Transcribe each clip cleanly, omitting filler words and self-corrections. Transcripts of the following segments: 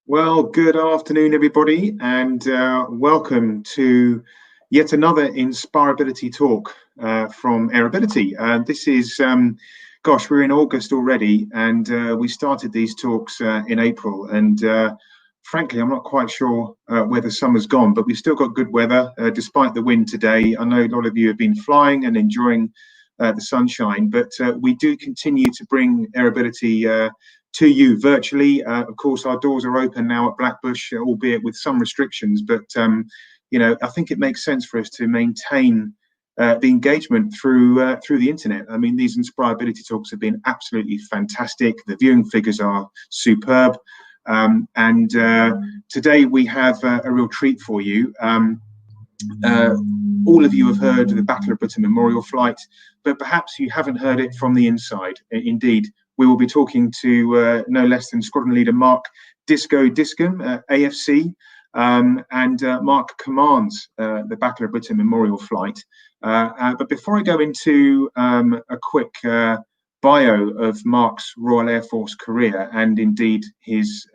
Well, good afternoon, everybody, and welcome to yet another Inspirability talk from Airability. This is, gosh, we're in August already, and we started these talks in April. And frankly, I'm not quite sure where the summer's gone, but we've still got good weather despite the wind today. I know a lot of you have been flying and enjoying the sunshine, but we do continue to bring Airability to you virtually. Of course, our doors are open now at Blackbush, albeit with some restrictions, but I think it makes sense for us to maintain the engagement through the internet. I mean, these Inspirability talks have been absolutely fantastic. The viewing figures are superb, and today we have a real treat for you. All of you have heard of the Battle of Britain Memorial Flight, but perhaps you haven't heard it from the inside. Indeed, we will be talking to no less than Squadron Leader Mark Discombe, AFC, and Mark commands the Battle of Britain Memorial Flight. But before I go into a quick bio of Mark's Royal Air Force career and indeed his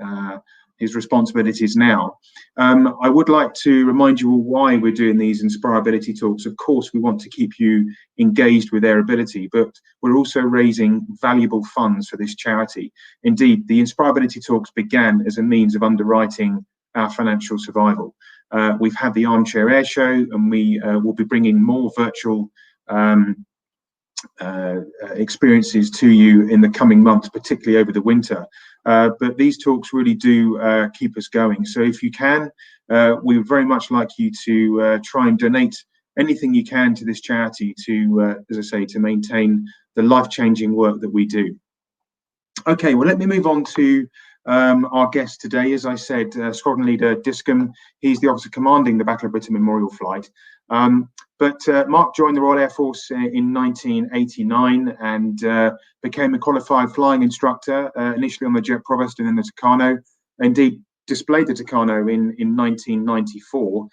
responsibilities now, I would like to remind you all why we're doing these Inspirability talks. Of course, we want to keep you engaged with Airability, but we're also raising valuable funds for this charity. Indeed, the Inspirability talks began as a means of underwriting our financial survival. We've had the Armchair Air Show, and we will be bringing more virtual experiences to you in the coming months, particularly over the winter. But these talks really do keep us going. So if you can, we would very much like you to try and donate anything you can to this charity to, as I say, to maintain the life-changing work that we do. Okay, well, let me move on to our guest today. As I said, Squadron Leader Discombe. He's the officer commanding the Battle of Britain Memorial Flight. But Mark joined the Royal Air Force in 1989 and became a qualified flying instructor, initially on the Jet Provost and then the Tucano. Indeed, displayed the Tucano in 1994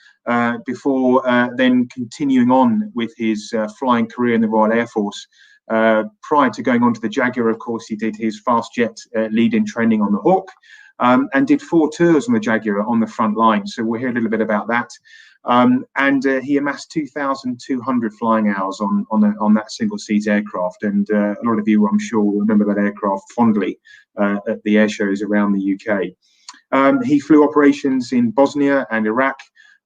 before then continuing on with his flying career in the Royal Air Force. Prior to going on to the Jaguar, of course, he did his fast jet lead-in training on the Hawk and did 4 tours on the Jaguar on the front line. So we'll hear a little bit about that. And he amassed 2,200 flying hours on that single-seat aircraft. And a lot of you, I'm sure, will remember that aircraft fondly at the air shows around the UK. He flew operations in Bosnia and Iraq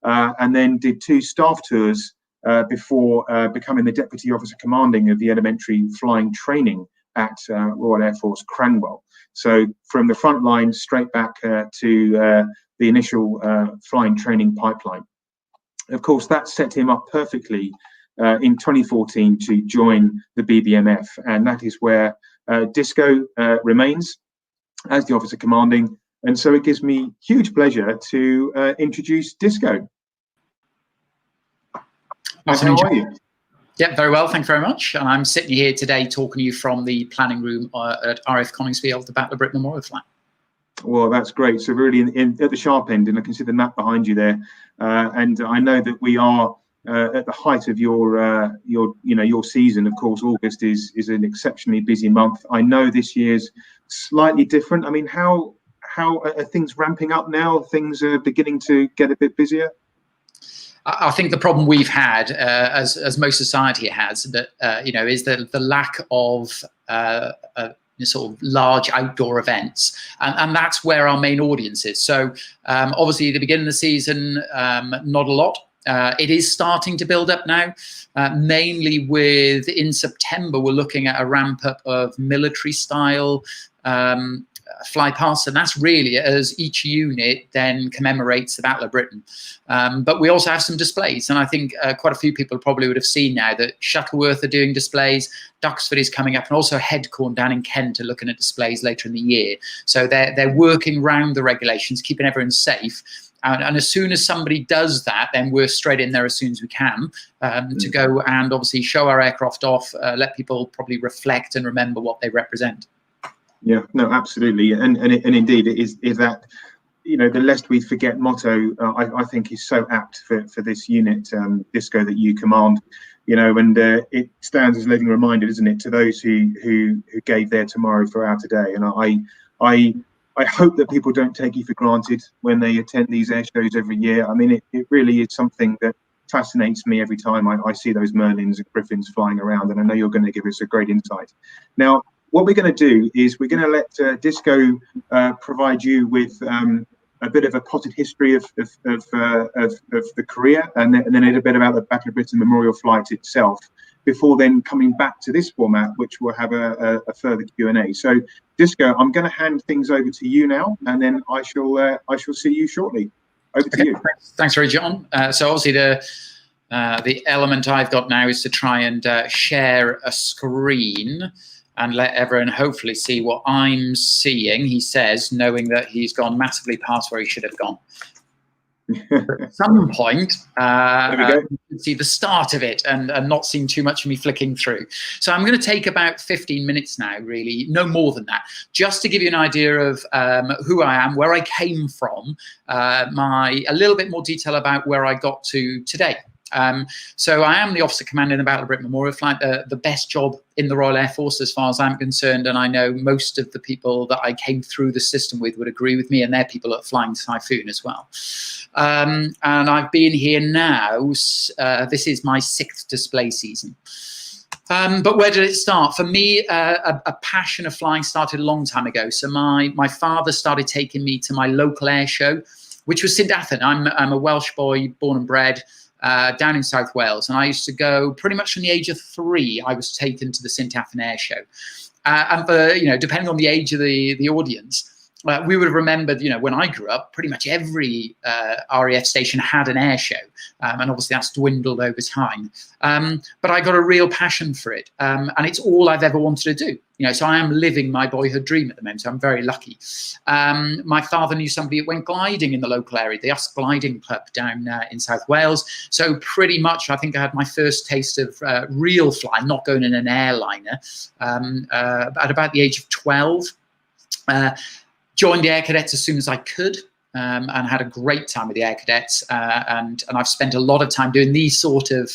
and then did 2 staff tours before becoming the Deputy Officer Commanding of the Elementary Flying Training at Royal Air Force Cranwell. So from the front line straight back to the initial flying training pipeline. Of course, that set him up perfectly in 2014 to join the BBMF, and that is where Disco remains as the Officer Commanding. And so it gives me huge pleasure to introduce Disco. How are you? Yeah, very well, thank you very much. And I'm sitting here today talking to you from the planning room at RF Coningsfield, the Battle of Britain Memorial Flight. Well, that's great. So really at the sharp end, and I can see the map behind you there. And I know that we are at the height of your season. Of course, August is an exceptionally busy month. I know this year's slightly different. I mean, how are things ramping up now? Things are beginning to get a bit busier. I think the problem we've had, as most society has, that is the lack of sort of large outdoor events, and that's where our main audience is. So obviously, at the beginning of the season, not a lot. It is starting to build up now, mainly in September, we're looking at a ramp up of military style fly past, and that's really as each unit then commemorates the Battle of Britain. But we also have some displays, and I think quite a few people probably would have seen now that Shuttleworth are doing displays, Duxford is coming up, and also Headcorn down in Kent are looking at displays later in the year. So they're working around the regulations, keeping everyone safe. And as soon as somebody does that, then we're straight in there as soon as we can to go and obviously show our aircraft off, let people probably reflect and remember what they represent. Yeah, no, absolutely, and indeed it is that, the lest we forget motto. I think is so apt for this unit, Disco, that you command. And it stands as a living reminder, isn't it, to those who gave their tomorrow for our today. And I I hope that people don't take you for granted when they attend these air shows every year. I mean, it really is something that fascinates me every time I see those Merlins and Griffins flying around, and I know you're going to give us a great insight. Now, what we're going to do is we're going to let Disco provide you with a bit of a potted history of the career, and then a bit about the Battle of Britain Memorial Flight itself, before then coming back to this format, which will have a further Q&A. So, Disco, I'm going to hand things over to you now, and then I shall see you shortly. Over to you. Thanks very John. So obviously the element I've got now is to try and share a screen and let everyone hopefully see what I'm seeing, he says, knowing that he's gone massively past where he should have gone. At some point, you can see the start of it and not seeing too much of me flicking through. So I'm going to take about 15 minutes now, really, no more than that, just to give you an idea of who I am, where I came from, a little bit more detail about where I got to today. So I am the Officer Commander in the Battle of Britain Memorial Flight, the best job in the Royal Air Force as far as I'm concerned, and I know most of the people that I came through the system with would agree with me, and they're people at Flying Typhoon as well. And I've been here now, this is my 6th display season. But where did it start? For me, a passion of flying started a long time ago. So my father started taking me to my local air show, which was St Athan. I'm a Welsh boy, born and bred, down in South Wales, and I used to go pretty much from the age of 3. I was taken to the St Athan Air Show, and for depending on the age of the audience, we would have remembered, when I grew up, pretty much every RAF station had an air show, and obviously that's dwindled over time. But I got a real passion for it, and it's all I've ever wanted to do. So I am living my boyhood dream at the moment. So I'm very lucky. My father knew somebody that went gliding in the local area, the Usk Gliding Club down in South Wales. So pretty much, I think I had my first taste of real flying, not going in an airliner, at about the age of 12. Joined the Air Cadets as soon as I could, and had a great time with the Air Cadets. And I've spent a lot of time doing these sort of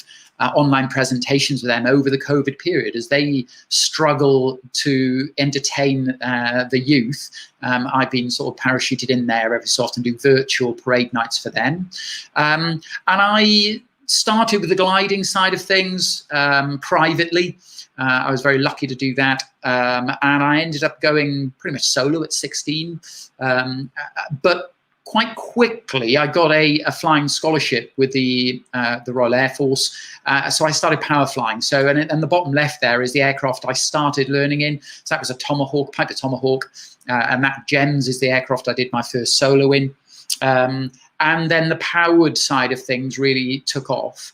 online presentations with them over the COVID period as they struggle to entertain the youth. I've been sort of parachuted in there every so often, do virtual parade nights for them. And I started with the gliding side of things privately. I was very lucky to do that, and I ended up going pretty much solo at 16. But quite quickly, I got a flying scholarship with the Royal Air Force, so I started power flying. So, and the bottom left there is the aircraft I started learning in. So that was a Tomahawk, Piper Tomahawk, and that GEMS is the aircraft I did my first solo in. And then the powered side of things really took off.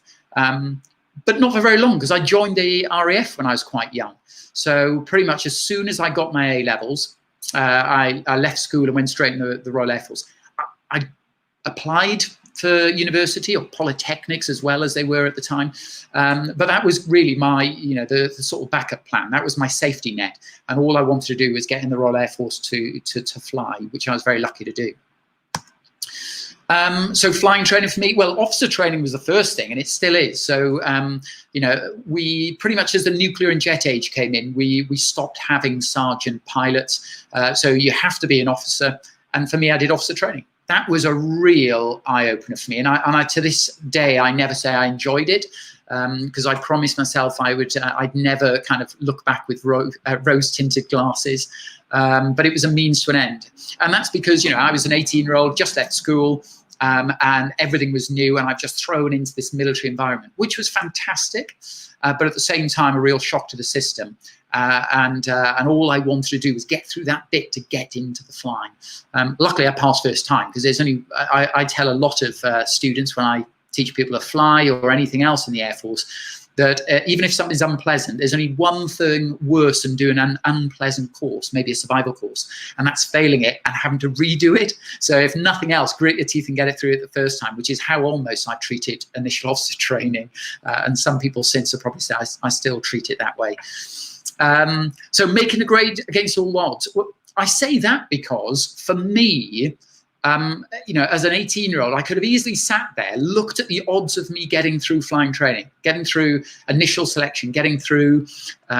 But not for very long, because I joined the RAF when I was quite young. So pretty much as soon as I got my A-levels, I left school and went straight into the Royal Air Force. I applied for university, or polytechnics as well as they were at the time. But that was really my, the sort of backup plan. That was my safety net. And all I wanted to do was get in the Royal Air Force to fly, which I was very lucky to do. So flying training for me, well, officer training was the first thing, and it still is. So, we pretty much, as the nuclear and jet age came in, we stopped having sergeant pilots. So you have to be an officer. And for me, I did officer training. That was a real eye-opener for me. And I to this day, I never say I enjoyed it, because I promised myself I'd never kind of look back with rose-tinted glasses. But it was a means to an end. And that's because, I was an 18-year-old, just left school, and everything was new, and I've just thrown into this military environment, which was fantastic, but at the same time, a real shock to the system. And all I wanted to do was get through that bit to get into the flying. Luckily, I passed first time, because there's only, I tell a lot of students when I teach people to fly or anything else in the Air Force, that even if something's unpleasant, there's only one thing worse than doing an unpleasant course, maybe a survival course, and that's failing it and having to redo it. So if nothing else, grit your teeth and get it through it the first time, which is how almost I treated initial officer training. And some people since have probably said I still treat it that way. So making the grade against all odds. Well, I say that because for me, as an 18-year-old, I could have easily sat there, looked at the odds of me getting through flying training, getting through initial selection, getting through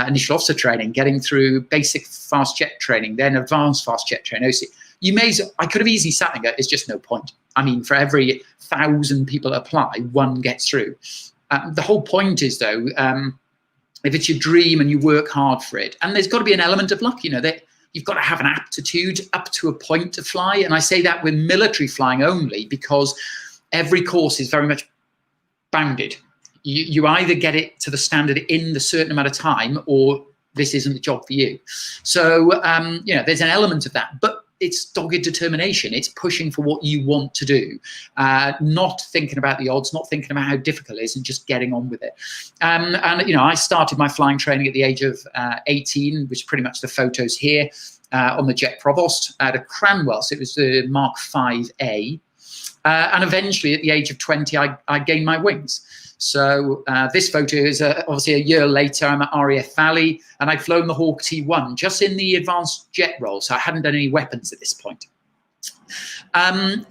initial officer training, getting through basic fast jet training, then advanced fast jet training, OC. I could have easily sat and go, it's just no point. I mean, for every 1,000 people apply, one gets through. The whole point is, though, if it's your dream and you work hard for it, and there's got to be an element of luck, that you've got to have an aptitude up to a point to fly. And I say that with military flying only, because every course is very much bounded. You either get it to the standard in the certain amount of time, or this isn't the job for you. So, there's an element of that, but it's dogged determination. It's pushing for what you want to do, not thinking about the odds, not thinking about how difficult it is, and just getting on with it. And I started my flying training at the age of 18, which is pretty much the photos here, on the Jet Provost at a Cranwell. So it was the Mark 5A. And eventually, at the age of 20, I gained my wings. So this photo is obviously a year later. I'm at RAF Valley, and I'd flown the Hawk T1 just in the advanced jet role, so I hadn't done any weapons at this point. An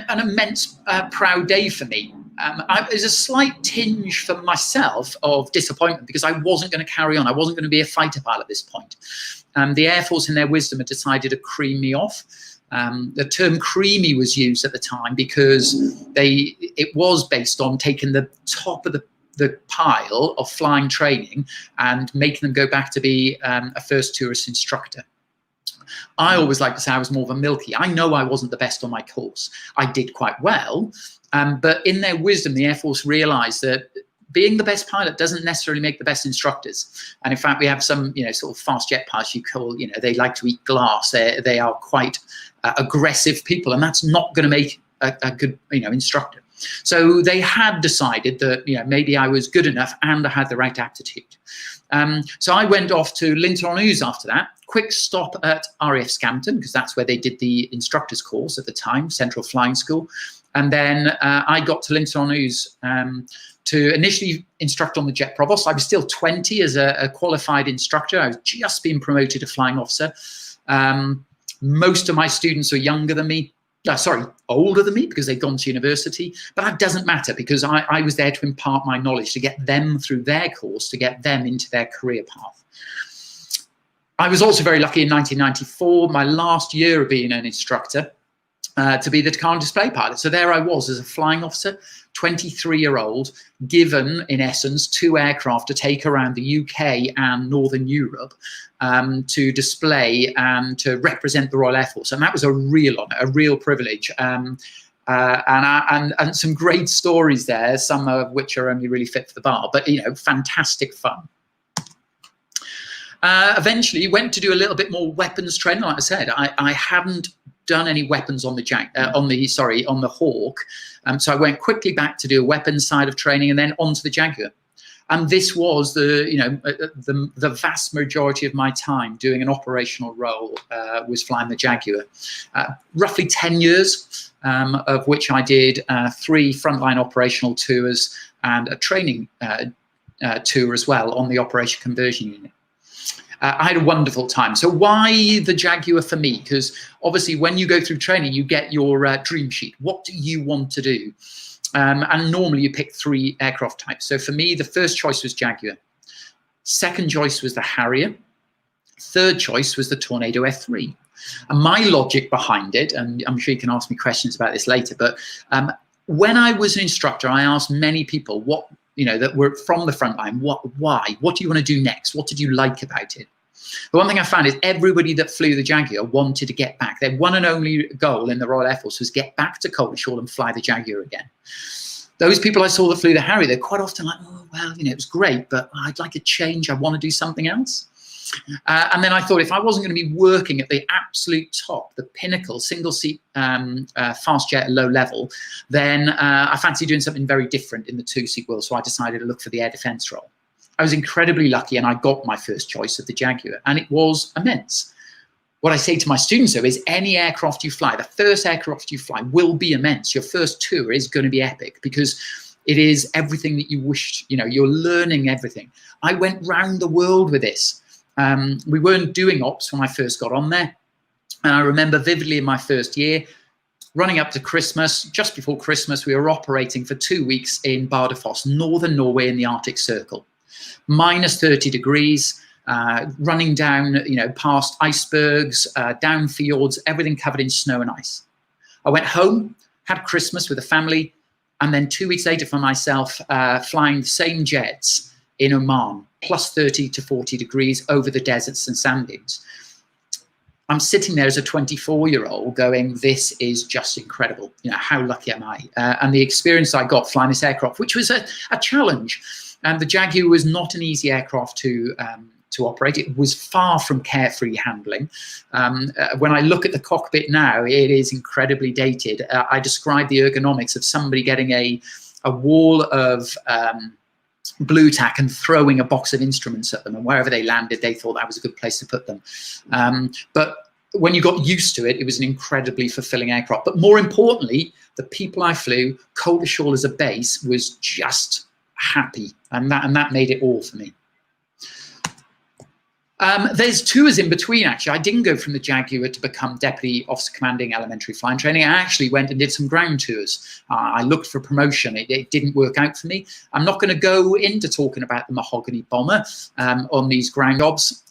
immense proud day for me. There's a slight tinge for myself of disappointment, because I wasn't going to carry on. I wasn't going to be a fighter pilot at this point. The Air Force, in their wisdom, had decided to cream me off. The term creamy was used at the time because it was based on taking the top of the pile of flying training and making them go back to be a first tourist instructor. I always like to say I was more of a milky. I know I wasn't the best on my course. I did quite well, but in their wisdom, the Air Force realized that being the best pilot doesn't necessarily make the best instructors. And in fact, we have some, sort of fast jet pilots you call, they like to eat glass. They are quite aggressive people, and that's not going to make a good, instructor. So they had decided that, maybe I was good enough and I had the right aptitude. So I went off to Linton-on-Ouse after that. Quick stop at RAF Scampton, because that's where they did the instructors course at the time, Central Flying School. And then I got to Linton-on-Ouse to initially instruct on the Jet Provost. I was still 20 as a qualified instructor. I was just being promoted to flying officer. Most of my students were younger than me. Older than me, because they'd gone to university. But that doesn't matter, because I was there to impart my knowledge, to get them through their course, to get them into their career path. I was also very lucky in 1994, my last year of being an instructor, to be the Takano display pilot. So there I was as a flying officer, 23-year-old, given, in essence, 2 aircraft to take around the UK and Northern Europe to display and to represent the Royal Air Force. And that was a real honor, a real privilege. And some great stories there, some of which are only really fit for the bar, but, fantastic fun. Eventually went to do a little bit more weapons training. Like I said, I hadn't done any weapons on the Hawk. So I went quickly back to do a weapons side of training, and then onto the Jaguar. And this was the vast majority of my time doing an operational role was flying the Jaguar. Roughly 10 years, of which I did 3 frontline operational tours and a training tour as well on the Operation Conversion Unit. I had a wonderful time. So why the Jaguar for me? Because obviously when you go through training, you get your dream sheet. What do you want to do? And normally you pick 3 aircraft types. So for me, the first choice was Jaguar. Second choice was the Harrier. Third choice was the Tornado F3. And my logic behind it, and I'm sure you can ask me questions about this later, but when I was an instructor, I asked many people what, that were from the front line, why? What do you want to do next? What did you like about it? The one thing I found is everybody that flew the Jaguar wanted to get back. Their one and only goal in the Royal Air Force was get back to Coltishall and fly the Jaguar again. Those people I saw that flew the Harrier, they're quite often like, oh, well, it was great, but I'd like a change. I want to do something else. And then I thought, if I wasn't going to be working at the absolute top, the pinnacle, single seat fast jet at low level, then I fancy doing something very different in the 2-seat world. So I decided to look for the air defense role. I was incredibly lucky, and I got my first choice of the Jaguar, and it was immense. What I say to my students, though, is any aircraft you fly, the first aircraft you fly will be immense. Your first tour is going to be epic, because it is everything that you wished, you're learning everything. I went round the world with this. We weren't doing ops when I first got on there. And I remember vividly in my first year, running up to Christmas, just before Christmas, we were operating for 2 weeks in Bardufoss, northern Norway in the Arctic Circle. -30 degrees. running down, past icebergs, down fjords, everything covered in snow and ice. I went home, had Christmas with the family, and then 2 weeks later for myself, flying the same jets in Oman, plus 30 to 40 degrees over the deserts and sand dunes. I'm sitting there as a 24-year-old going, this is just incredible. How lucky am I? And the experience I got flying this aircraft, which was a challenge. And the Jaguar was not an easy aircraft to operate. It was far from carefree handling. When I look at the cockpit now, it is incredibly dated. I describe the ergonomics of somebody getting a wall of blue tack and throwing a box of instruments at them, and wherever they landed, they thought that was a good place to put them. But when you got used to it, it was an incredibly fulfilling aircraft. But more importantly, the people I flew, Coldershall as a base, was just happy, and that made it all for me. There's tours in between, actually. I didn't go from the Jaguar to become Deputy Officer Commanding Elementary Flying Training. I actually went and did some ground tours. I looked for promotion. It didn't work out for me. I'm not going to go into talking about the mahogany bomber on these ground jobs,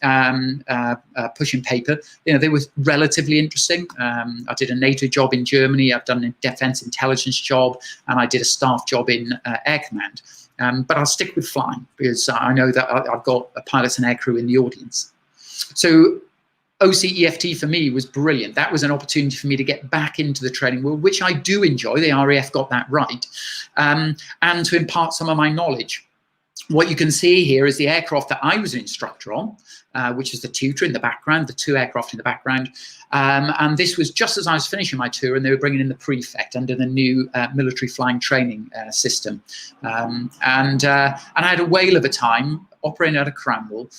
pushing paper. They were relatively interesting. I did a NATO job in Germany. I've done a defense intelligence job, and I did a staff job in Air Command. But I'll stick with flying because I know that I've got a pilot and aircrew in the audience. So OCEFT for me was brilliant. That was an opportunity for me to get back into the training world, which I do enjoy. The RAF got that right, and to impart some of my knowledge. What you can see here is the aircraft that I was an instructor on, which is the tutor in the background, the two aircraft in the background. And this was just as I was finishing my tour, and they were bringing in the prefect under the new military flying training system. And I had a whale of a time operating out of Cranwell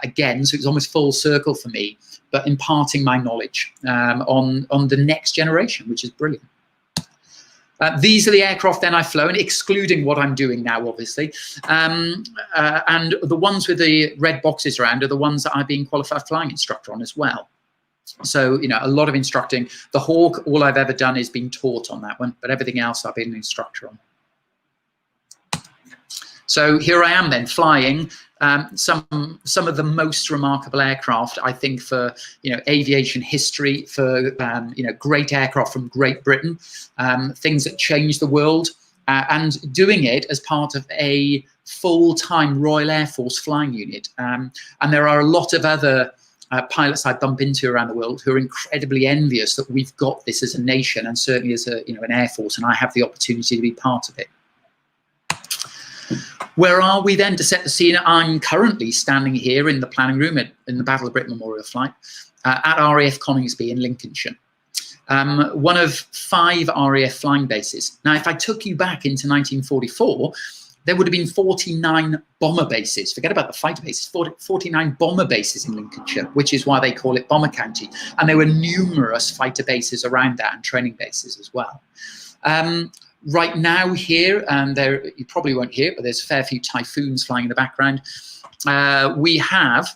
again, so it was almost full circle for me, but imparting my knowledge on the next generation, which is brilliant. These are the aircraft then I've flown, excluding what I'm doing now, obviously. And the ones with the red boxes around are the ones that I've been qualified flying instructor on as well. So, a lot of instructing. The Hawk, all I've ever done is been taught on that one, but everything else I've been an instructor on. So here I am then flying some of the most remarkable aircraft, I think, for aviation history, for great aircraft from Great Britain, things that changed the world, and doing it as part of a full-time Royal Air Force flying unit. And there are a lot of other pilots I bump into around the world who are incredibly envious that we've got this as a nation, and certainly as an Air Force, and I have the opportunity to be part of it. Where are we then? To set the scene, I'm currently standing here in the planning room in the Battle of Britain Memorial Flight at RAF Coningsby in Lincolnshire. One of 5 RAF flying bases. Now, if I took you back into 1944, there would have been 49 bomber bases. Forget about the fighter bases, 49 bomber bases in Lincolnshire, which is why they call it Bomber County. And there were numerous fighter bases around that and training bases as well. Right now here, and you probably won't hear it, but there's a fair few Typhoons flying in the background. We have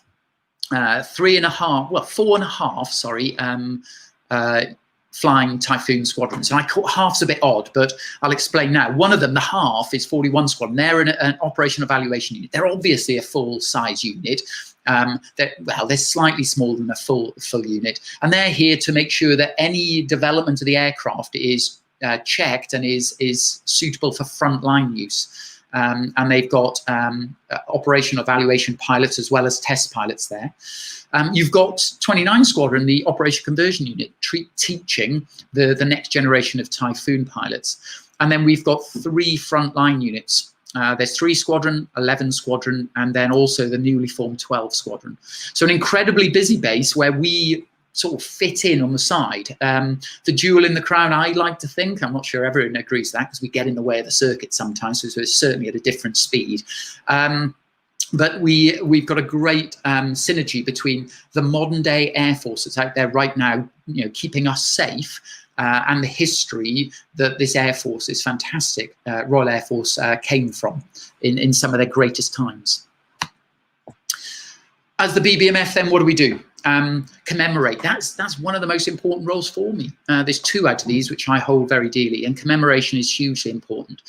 4.5 flying Typhoon squadrons. And half's a bit odd, but I'll explain now. One of them, the half, is 41 Squadron. They're an operational evaluation unit. They're obviously a full-size unit. They're slightly smaller than a full unit. And they're here to make sure that any development of the aircraft is checked and is suitable for frontline use. And they've got operational evaluation pilots as well as test pilots there. You've got 29 Squadron, the Operation Conversion Unit, teaching the next generation of Typhoon pilots. And then we've got 3 frontline units. There's 3 Squadron, 11 Squadron, and then also the newly formed 12 Squadron. So an incredibly busy base where we sort of fit in on the side. The jewel in the crown, I like to think, I'm not sure everyone agrees with that because we get in the way of the circuit sometimes, so it's certainly at a different speed. But we've got a great synergy between the modern day Air Force that's out there right now, keeping us safe, and the history that this Air Force, this fantastic Royal Air Force, came from in some of their greatest times. As the BBMF, then, what do we do? Commemorate. That's one of the most important roles for me. There's 2 out of these which I hold very dearly, and commemoration is hugely important.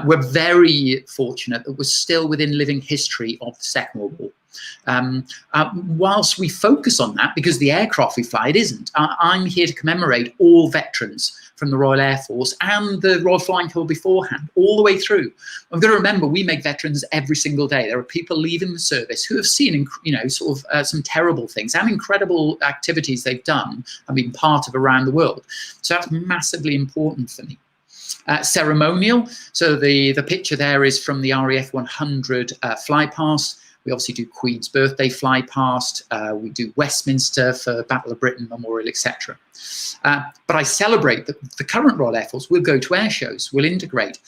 We're very fortunate that we're still within living history of the Second World War. Whilst we focus on that, because the aircraft we fly, it isn't. I'm here to commemorate all veterans from the Royal Air Force and the Royal Flying Corps beforehand, all the way through. I've got to remember, we make veterans every single day. There are people leaving the service who have seen, some terrible things and incredible activities they've done and been part of around the world. So that's massively important for me. Ceremonial. So the picture there is from the RAF 100 fly past. We obviously do Queen's birthday fly past. We do Westminster for Battle of Britain Memorial, etc. But I celebrate that the current Royal Air Force will go to air shows, will integrate.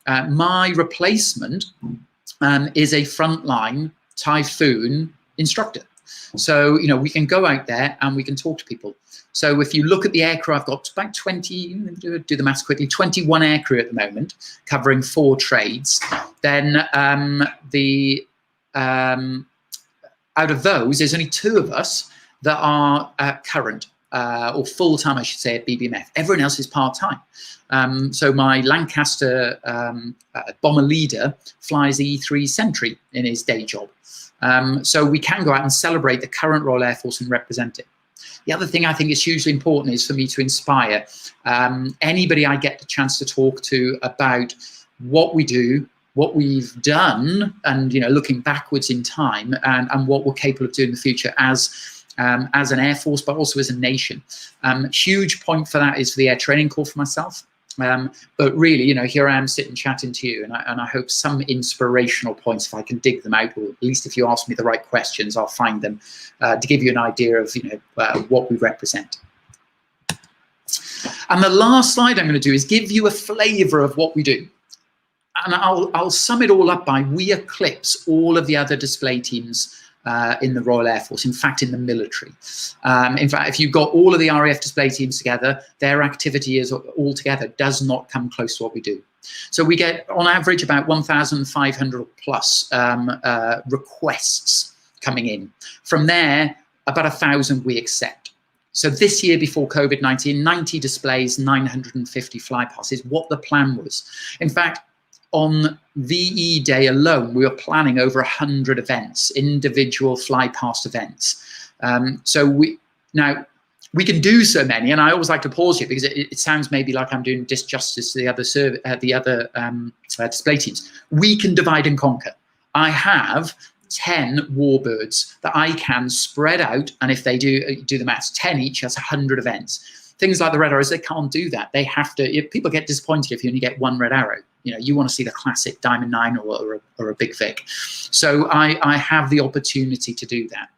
My replacement is a frontline Typhoon instructor. So, we can go out there and we can talk to people. So if you look at the aircraft, I've got about 20, do the maths quickly, 21 aircrew at the moment, covering 4 trades. Then out of those, there's only 2 of us that are current, or full-time, I should say, at BBMF. Everyone else is part-time. So my Lancaster bomber leader flies the E3 Sentry in his day job. So we can go out and celebrate the current Royal Air Force and represent it. The other thing I think is hugely important is for me to inspire anybody I get the chance to talk to about what we do, what we've done, and looking backwards in time, and what we're capable of doing in the future as an Air Force, but also as a nation. Huge point for that is for the Air Training Corps for myself. But really, here I am sitting chatting to you, and I hope some inspirational points, if I can dig them out, or at least if you ask me the right questions, I'll find them to give you an idea of what we represent. And the last slide I'm going to do is give you a flavour of what we do. And I'll sum it all up by we eclipse all of the other display teams in the Royal Air Force, in fact, in the military. In fact, if you've got all of the RAF display teams together, their activity is altogether does not come close to what we do. So we get, on average, about 1,500 plus requests coming in. From there, about 1,000 we accept. So this year, before COVID-19, 90 displays, 950 flypasts is what the plan was. In fact, on VE Day alone, we were planning over 100 events, individual flypast events. So we can do so many, and I always like to pause here because it sounds maybe like I'm doing disjustice to the other display teams. We can divide and conquer. I have 10 warbirds that I can spread out, and if they do the maths, 10 each, that's 100 events. Things like the Red Arrows, they can't do that. They have to. People get disappointed if you only get 1 Red Arrow. You want to see the classic Diamond 9 or a Big Vic. So I have the opportunity to do that.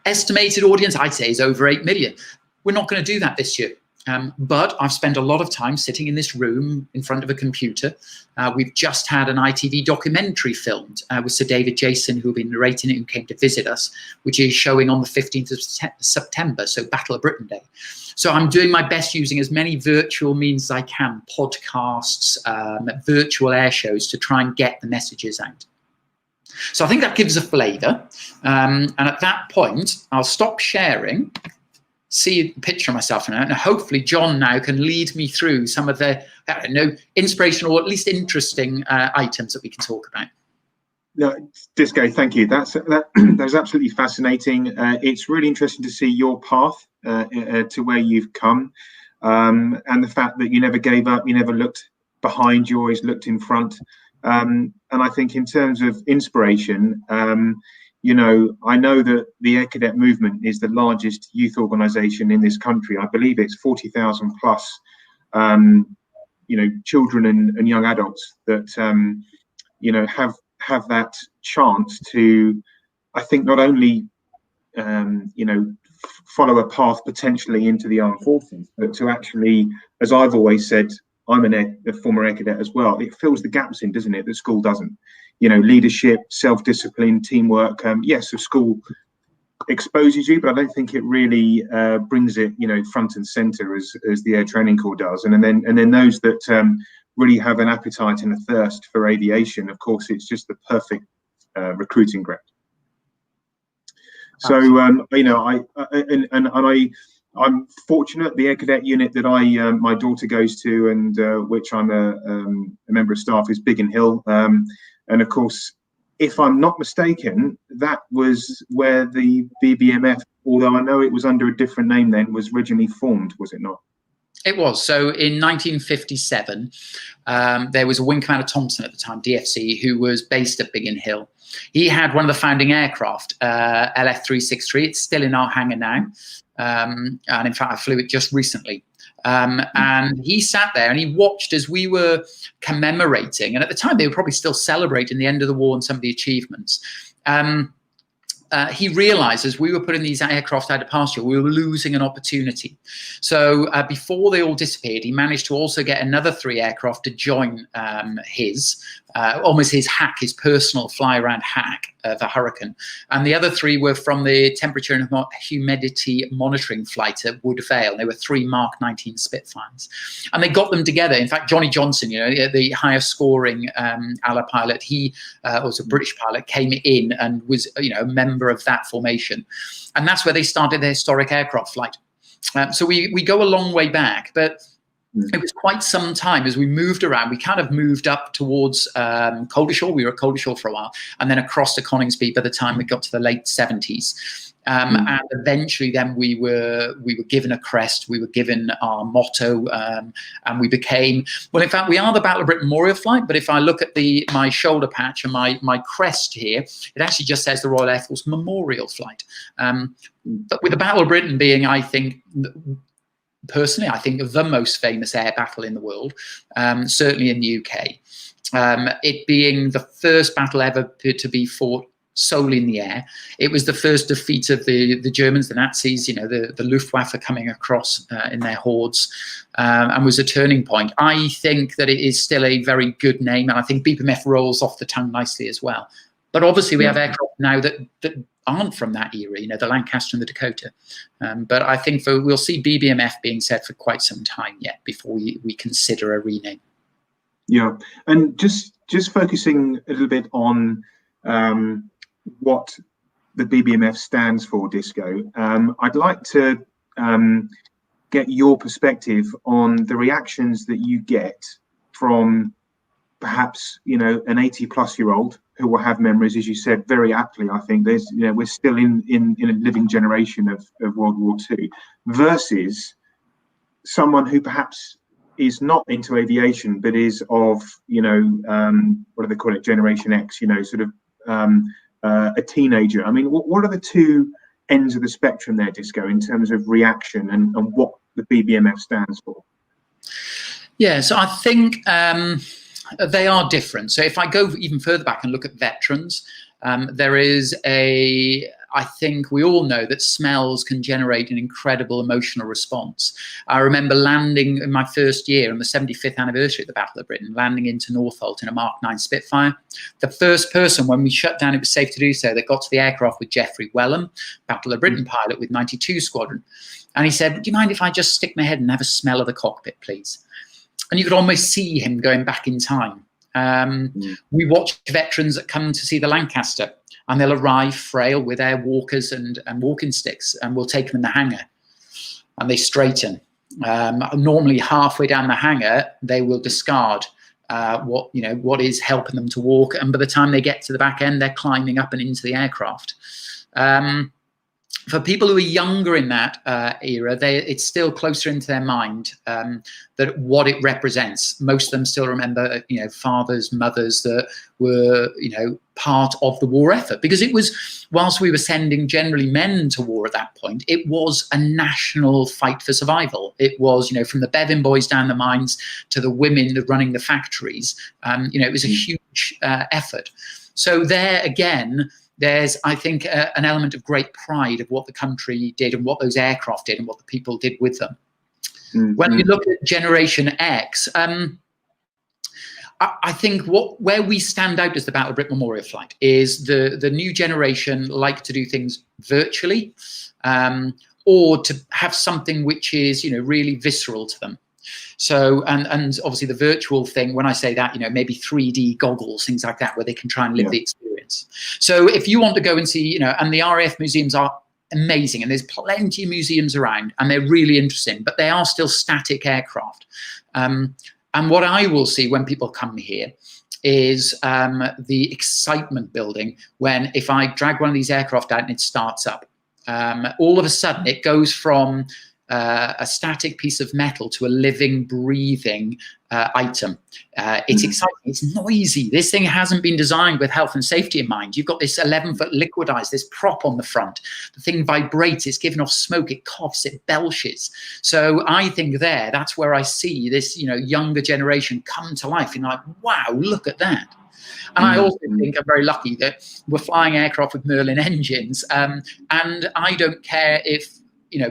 Estimated audience, I'd say, is over 8 million. We're not going to do that this year. But I've spent a lot of time sitting in this room in front of a computer. We've just had an ITV documentary filmed with Sir David Jason, who'll be narrating it, who came to visit us, which is showing on the 15th of September, so Battle of Britain Day. So I'm doing my best using as many virtual means as I can, podcasts, virtual air shows, to try and get the messages out. So I think that gives a flavour. And at that point, I'll stop sharing, see a picture of myself now, and hopefully John now can lead me through some of the, inspirational or at least interesting items that we can talk about. No, Disco, thank you. That's absolutely fascinating. It's really interesting to see your path to where you've come, and the fact that you never gave up, you never looked behind, you always looked in front. And I think in terms of inspiration, I know that the Air Cadet movement is the largest youth organisation in this country. I believe it's 40,000 plus, children and young adults that, have that chance to, I think, not only, follow a path potentially into the armed forces, but to actually, as I've always said, I'm a former Air Cadet as well. It fills the gaps in, doesn't it? That school doesn't. Leadership, self-discipline, teamwork. Yes, the school exposes you, but I don't think it really brings it, front and centre as the Air Training Corps does. And then those that really have an appetite and a thirst for aviation, of course, it's just the perfect recruiting ground. So I'm fortunate. The Air Cadet unit that my daughter goes to, and which I'm a member of staff, is Biggin Hill. And of course, if I'm not mistaken, that was where the BBMF, although I know it was under a different name then, was originally formed, was it not? It was. So in 1957, there was a Wing Commander Thompson at the time, DFC, who was based at Biggin Hill. He had one of the founding aircraft, LF-363. It's still in our hangar now. And in fact, I flew it just recently. And he sat there and he watched as we were commemorating. And at the time, they were probably still celebrating the end of the war and some of the achievements. He realized as we were putting these aircraft out of pasture, we were losing an opportunity. So before they all disappeared, he managed to also get another 3 aircraft to join almost his hack, his personal fly-around hack, the Hurricane. And the other 3 were from the temperature and humidity monitoring flight at Wood Vale. They were 3 Mark 19 Spitfires. And they got them together. In fact, Johnny Johnson, the highest scoring ALA pilot, he was a British pilot, came in and was, a member of that formation. And that's where they started their historic aircraft flight. So we go a long way back, but it was quite some time as we moved around. We kind of moved up towards Coldershore. We were at Coldershore for a while, and then across to Coningsby by the time we got to the late 70s. And eventually then we were given a crest, we were given our motto, and we became, well, in fact, we are the Battle of Britain Memorial Flight, but if I look at my shoulder patch and my crest here, it actually just says the Royal Air Force Memorial Flight. But with the Battle of Britain being, I think, personally, I think the most famous air battle in the world, certainly in the UK, it being the first battle ever to be fought solely in the air. It was the first defeat of the Germans, the Nazis, the Luftwaffe coming across in their hordes, and was a turning point. I think that it is still a very good name, and I think BBMF rolls off the tongue nicely as well. But obviously we have aircraft now that aren't from that era, the Lancaster and the Dakota. But I think we'll see BBMF being said for quite some time yet before we consider a rename. Yeah, and just focusing a little bit on what the BBMF stands for, Disco. I'd like to get your perspective on the reactions that you get from perhaps an 80-plus-year-old who will have memories, as you said very aptly. I think there's we're still in a living generation of World War II, versus someone who perhaps is not into aviation but is of what do they call it, Generation X, a teenager. I mean, what are the two ends of the spectrum there, Disco, in terms of reaction and what the BBMF stands for? Yeah, so I think they are different. So if I go even further back and look at veterans, there is I think we all know that smells can generate an incredible emotional response. I remember landing in my first year on the 75th anniversary of the Battle of Britain, landing into Northolt in a Mark 9 Spitfire. The first person, when we shut down, it was safe to do so, that got to the aircraft with Geoffrey Wellham, Battle of Britain pilot with 92 Squadron. And he said, "Do you mind if I just stick my head and have a smell of the cockpit, please?" And you could almost see him going back in time. We watch veterans that come to see the Lancaster, and they'll arrive frail with their walkers and walking sticks, and we'll take them in the hangar, and they straighten. Normally halfway down the hangar, they will discard what is helping them to walk, and by the time they get to the back end, they're climbing up and into the aircraft. For people who are younger in that era, it's still closer into their mind that what it represents. Most of them still remember, fathers, mothers that were, part of the war effort. Because it was, whilst we were sending generally men to war at that point, it was a national fight for survival. It was, from the Bevan boys down the mines to the women running the factories. It was a huge effort. So there again, there's, I think, an element of great pride of what the country did and what those aircraft did and what the people did with them. When you look at Generation X, I think where we stand out as the Battle of Britain Memorial Flight is the new generation like to do things virtually, or to have something which is, really visceral to them. So, and obviously the virtual thing, when I say that, maybe 3D goggles, things like that, where they can try and live the experience. So if you want to go and see, and the RAF museums are amazing, and there's plenty of museums around, and they're really interesting, but they are still static aircraft. And what I will see when people come here is the excitement building when, if I drag one of these aircraft out and it starts up, all of a sudden it goes from a static piece of metal to a living, breathing item. It's exciting, it's noisy. This thing hasn't been designed with health and safety in mind. You've got this 11-foot liquidized, this prop on the front. The thing vibrates, it's giving off smoke, it coughs, it belches. So I think that's where I see this, younger generation come to life. And like, wow, look at that. And I also think I'm very lucky that we're flying aircraft with Merlin engines. And I don't care if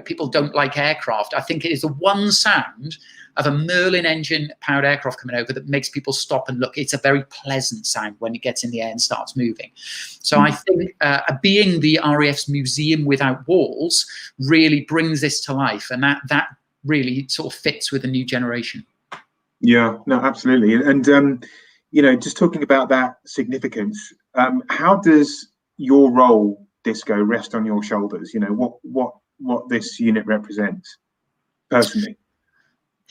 people don't like aircraft. I think it is the one sound of a Merlin engine powered aircraft coming over that makes people stop and look. It's a very pleasant sound when it gets in the air and starts moving. So I think being the RAF's museum without walls really brings this to life, and that really sort of fits with the new generation. Yeah, no, absolutely. And just talking about that significance, how does your role, Disco, rest on your shoulders? What this unit represents personally?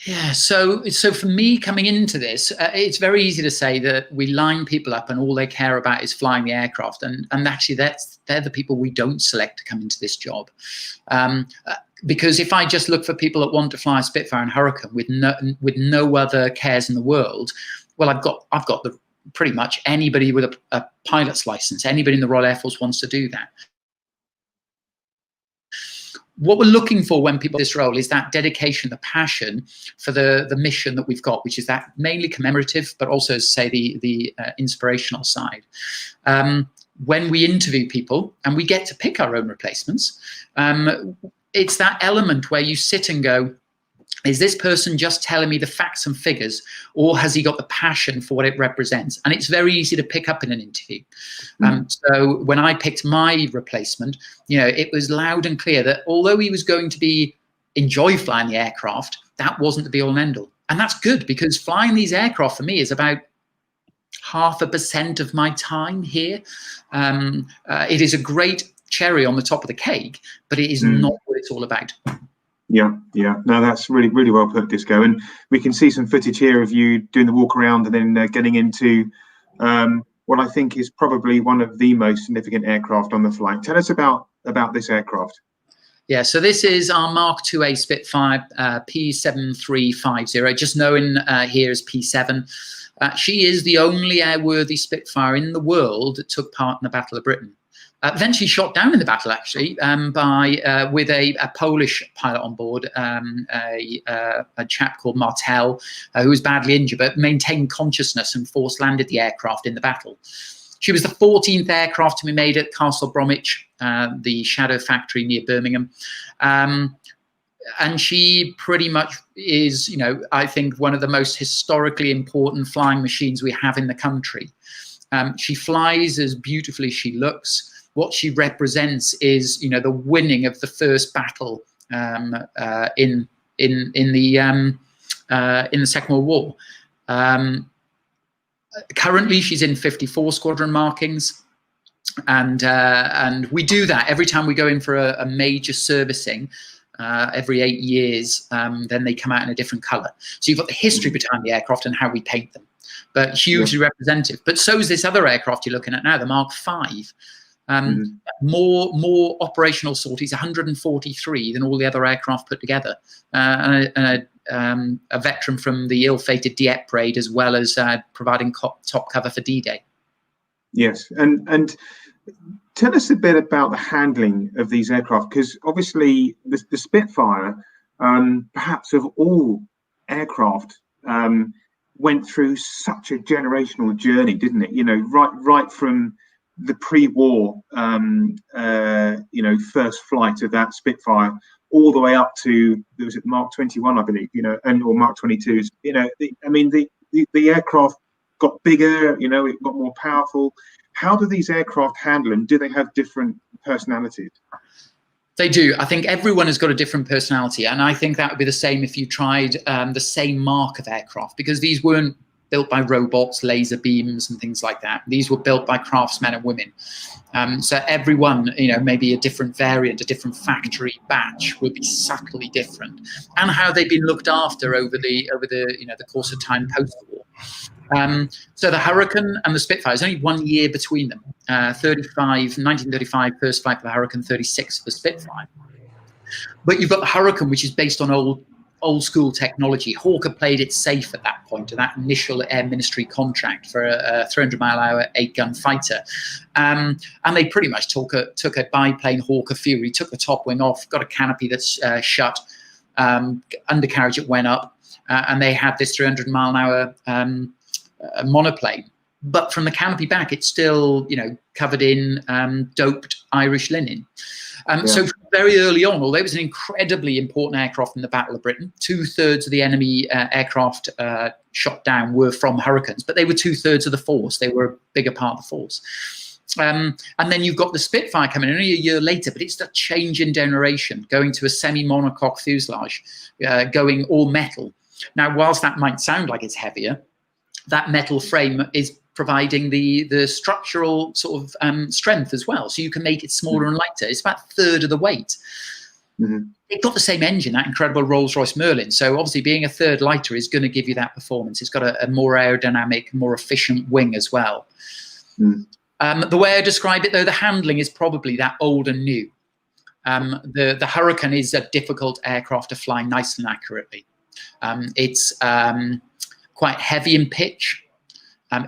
Yeah, so for me coming into this, it's very easy to say that we line people up and all they care about is flying the aircraft, and actually they're the people we don't select to come into this job. Because if I just look for people that want to fly a Spitfire and Hurricane with no other cares in the world, well, I've got the pretty much anybody with a pilot's license, anybody in the Royal Air Force wants to do that. What we're looking for when people do this role is that dedication, the passion for the mission that we've got, which is that mainly commemorative, but also, say, the inspirational side. When we interview people and we get to pick our own replacements, it's that element where you sit and go, is this person just telling me the facts and figures, or has he got the passion for what it represents? And it's very easy to pick up in an interview. So when I picked my replacement, it was loud and clear that although he was going to enjoy flying the aircraft, that wasn't the be all and end all. And that's good, because flying these aircraft for me is about 0.5% of my time here. It is a great cherry on the top of the cake, but it is not what it's all about. Yeah. No, that's really, really well put, Disco. And we can see some footage here of you doing the walk around and then getting into what I think is probably one of the most significant aircraft on the flight. Tell us about this aircraft. Yeah, so this is our Mark IIA Spitfire P7350, just known here as P7. She is the only airworthy Spitfire in the world that took part in the Battle of Britain. Eventually shot down in the battle, actually, with a Polish pilot on board, a chap called Martel, who was badly injured, but maintained consciousness and force landed the aircraft in the battle. She was the 14th aircraft to be made at Castle Bromwich, the Shadow factory near Birmingham. And she pretty much is, I think, one of the most historically important flying machines we have in the country. She flies as beautifully as she looks. What she represents is, the winning of the first battle in the Second World War. Currently, she's in 54 squadron markings, and we do that every time we go in for a major servicing. Every 8 years, then they come out in a different colour. So you've got the history behind the aircraft and how we paint them, but hugely representative. But so is this other aircraft you're looking at now, the Mark V. More operational sorties, 143 than all the other aircraft put together, and a veteran from the ill-fated Dieppe raid, as well as providing top cover for D-Day. Yes, and tell us a bit about the handling of these aircraft, because obviously the Spitfire, perhaps of all aircraft, went through such a generational journey, didn't it? Right from the pre-war, first flight of that Spitfire, all the way up to, was it Mark 21, I believe, or Mark 22s. The aircraft got bigger, it got more powerful. How do these aircraft handle, and do they have different personalities? They do. I think everyone has got a different personality, and I think that would be the same if you tried the same mark of aircraft, because these weren't built by robots, laser beams, and things like that. These were built by craftsmen and women. So everyone, maybe a different variant, a different factory batch will be subtly different, and how they've been looked after over the the course of time post the war. So the Hurricane and the Spitfire, there's only 1 year between them. 1935, first flight for the Hurricane, 36 for the Spitfire. But you've got the Hurricane, which is based on old school technology. Hawker played it safe at that point, to that initial Air Ministry contract for a 300-mile-hour 8-gun fighter. And they pretty much took a biplane Hawker Fury, took the top wing off, got a canopy that's shut, undercarriage it went up, and they had this 300-mile-an-hour monoplane. But from the canopy back, it's still, covered in doped Irish linen. So very early on, although it was an incredibly important aircraft in the Battle of Britain, 2/3 of the enemy aircraft shot down were from Hurricanes, but they were 2/3 of the force. They were a bigger part of the force. And then you've got the Spitfire coming in only a year later, but it's the change in generation, going to a semi-monocoque fuselage, going all metal. Now, whilst that might sound like it's heavier, that metal frame is providing the structural sort of strength as well. So you can make it smaller and lighter. It's about a third of the weight. It's got the same engine, that incredible Rolls-Royce Merlin. So obviously being a third lighter is going to give you that performance. It's got a more aerodynamic, more efficient wing as well. The way I describe it, though, the handling is probably that old and new. The Hurricane is a difficult aircraft to fly nice and accurately. It's quite heavy in pitch.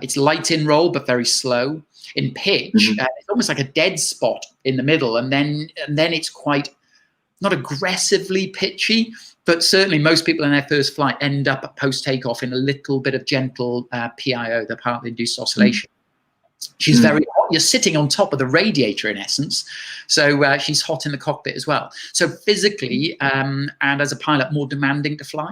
It's light in roll, but very slow. In pitch, it's almost like a dead spot in the middle, and then it's quite, not aggressively pitchy, but certainly most people in their first flight end up at post-takeoff in a little bit of gentle PIO, the partly induced oscillation. She's very hot. You're sitting on top of the radiator, in essence. So she's hot in the cockpit as well. So physically and as a pilot, more demanding to fly.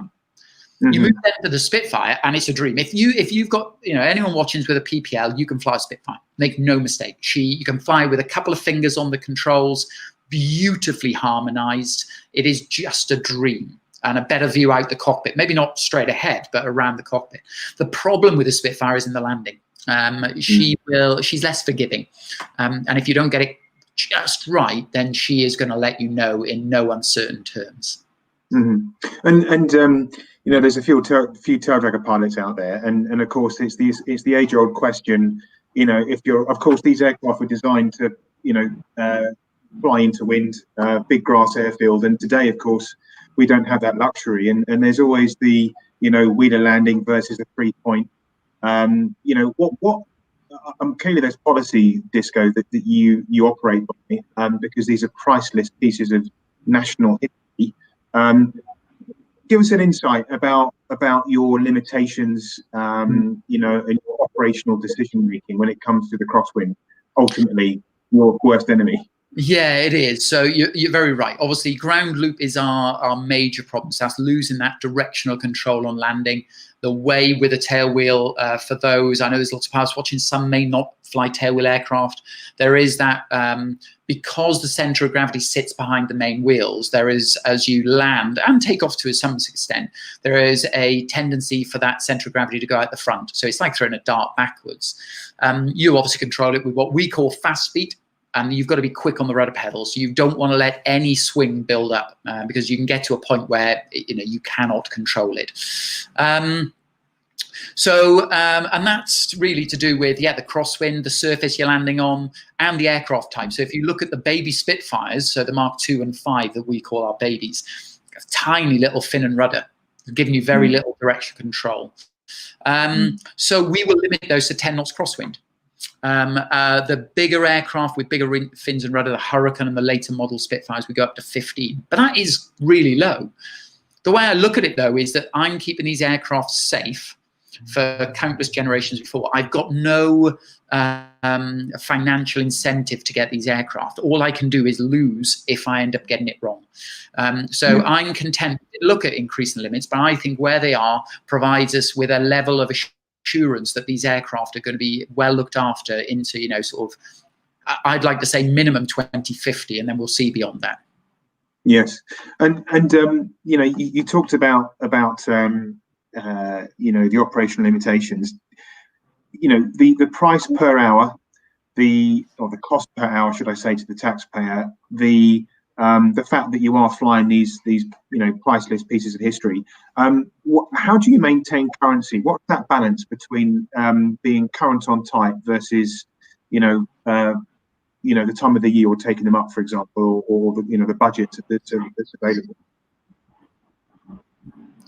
You move then to the Spitfire, and it's a dream. If you've got anyone watching with a PPL, you can fly a Spitfire. Make no mistake. You can fly with a couple of fingers on the controls, beautifully harmonized. It is just a dream, and a better view out the cockpit. Maybe not straight ahead, but around the cockpit. The problem with the Spitfire is in the landing. She's less forgiving, and if you don't get it just right, then she is going to let you know in no uncertain terms. There's a few taildragger pilots out there, and of course it's the age-old question. Of course these aircraft were designed to fly into wind, big grass airfield, and today of course we don't have that luxury, and there's always the wheeler landing versus a 3-point. Clearly there's policy, Disco, that you operate by, because these are priceless pieces of national history. Give us an insight about your limitations, and your operational decision making when it comes to the crosswind. Ultimately, your worst enemy. Yeah, it is. So you're very right. Obviously, ground loop is our major problem. So that's losing that directional control on landing. The way with a tailwheel, for those, I know there's lots of pilots watching, some may not fly tailwheel aircraft. There is that, because the center of gravity sits behind the main wheels, there is, as you land and take off to some extent, there is a tendency for that center of gravity to go out the front. So it's like throwing a dart backwards. You obviously control it with what we call fast feet. And you've got to be quick on the rudder pedals. You don't want to let any swing build up, because you can get to a point where you cannot control it. And that's really to do with the crosswind, the surface you're landing on, and the aircraft type. So if you look at the baby Spitfires, so the Mark II and 5 that we call our babies, a tiny little fin and rudder, giving you very little direction control. So we will limit those to 10 knots crosswind. The bigger aircraft with bigger fins and rudder, the Hurricane and the later model Spitfires, we go up to 15. But that is really low. The way I look at it, though, is that I'm keeping these aircraft safe for countless generations before. I've got no financial incentive to get these aircraft. All I can do is lose if I end up getting it wrong. So I'm content to look at increasing limits, but I think where they are provides us with a level of assurance that these aircraft are going to be well looked after into, sort of, I'd like to say minimum 2050, and then we'll see beyond that. Yes, and you talked about the operational limitations, the price per hour, the cost per hour, should I say, to the taxpayer, the fact that you are flying these priceless pieces of history. How do you maintain currency? What's that balance between being current on type versus the time of the year you're taking them up, for example, or the budget that's available?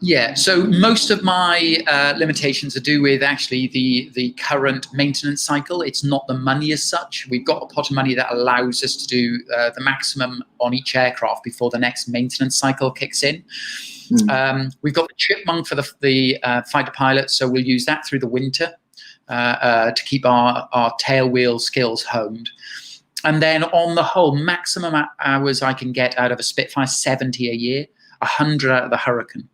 Yeah, so most of my limitations are due with actually the current maintenance cycle. It's not the money as such. We've got a pot of money that allows us to do the maximum on each aircraft before the next maintenance cycle kicks in. We've got the chipmunk for the fighter pilots, so we'll use that through the winter to keep our tail wheel skills honed. And then on the whole, maximum hours I can get out of a Spitfire, 70 a year, 100 out of the Hurricane.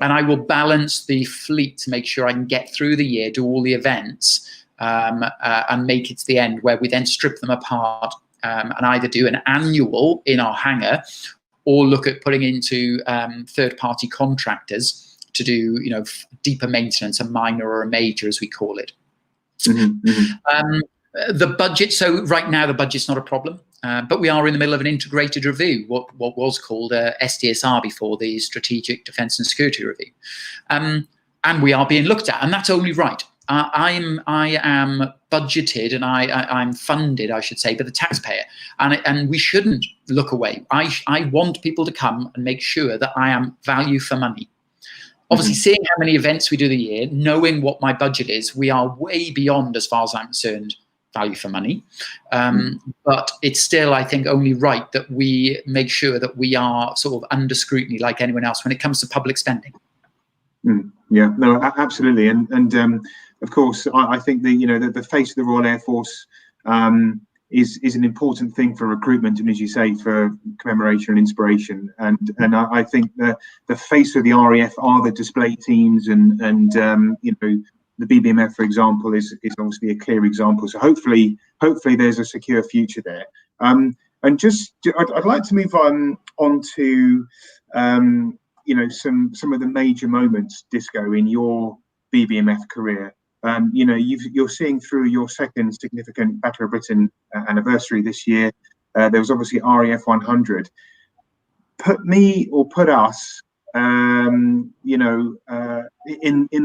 And I will balance the fleet to make sure I can get through the year, do all the events, and make it to the end, where we then strip them apart and either do an annual in our hangar or look at putting into third-party contractors to do, deeper maintenance, a minor or a major, as we call it. The budget, so right now the budget's not a problem. But we are in the middle of an integrated review, what was called SDSR before, the Strategic Defence and Security Review. And we are being looked at, and that's only right. I am budgeted and I'm funded, I should say, by the taxpayer, and we shouldn't look away. I want people to come and make sure that I am value for money. Obviously, seeing how many events we do the year, knowing what my budget is, we are way beyond, as far as I'm concerned, value for money. But it's still, I think, only right that we make sure that we are sort of under scrutiny like anyone else when it comes to public spending. Yeah, no, absolutely. And of course, I think the face of the Royal Air Force is an important thing for recruitment, and as you say, for commemoration and inspiration. And I think the face of the RAF are the display teams, and the BBMF, for example, is obviously a clear example. So hopefully there's a secure future there. And I'd like to move on to some of the major moments, Disco, in your BBMF career. You're seeing through your second significant Battle of Britain anniversary this year. There was obviously RAF 100. Put us in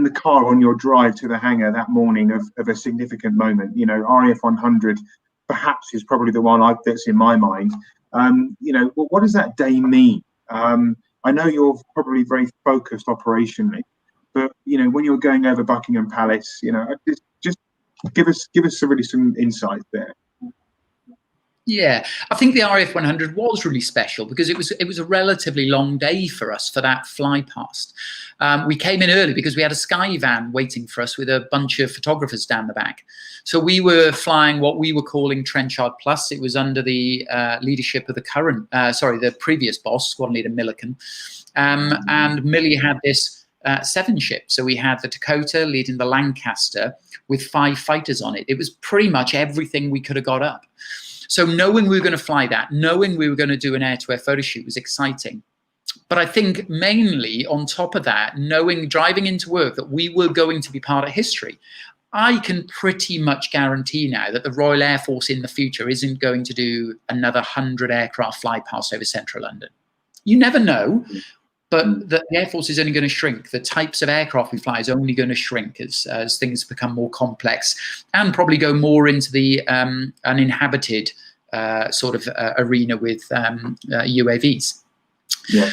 the car on your drive to the hangar that morning of a significant moment. RAF 100 perhaps is probably the one that's in my mind. What does that day mean? I know you're probably very focused operationally, but when you're going over Buckingham Palace, just give us really some insight there. Yeah, I think the RAF 100 was really special because it was a relatively long day for us for that fly past. We came in early because we had a sky van waiting for us with a bunch of photographers down the back. So we were flying what we were calling Trenchard Plus. It was under the leadership of the previous boss, Squadron Leader Milliken. And Millie had this 7 ship. So we had the Dakota leading the Lancaster with 5 fighters on it. It was pretty much everything we could have got up. So knowing we were going to fly that, knowing we were going to do an air-to-air photo shoot was exciting. But I think mainly on top of that, driving into work that we were going to be part of history, I can pretty much guarantee now that the Royal Air Force in the future isn't going to do another 100 aircraft fly past over central London. You never know, but the Air Force is only going to shrink. The types of aircraft we fly is only going to shrink as things become more complex and probably go more into the uninhabited sort of arena with UAVs. Yeah.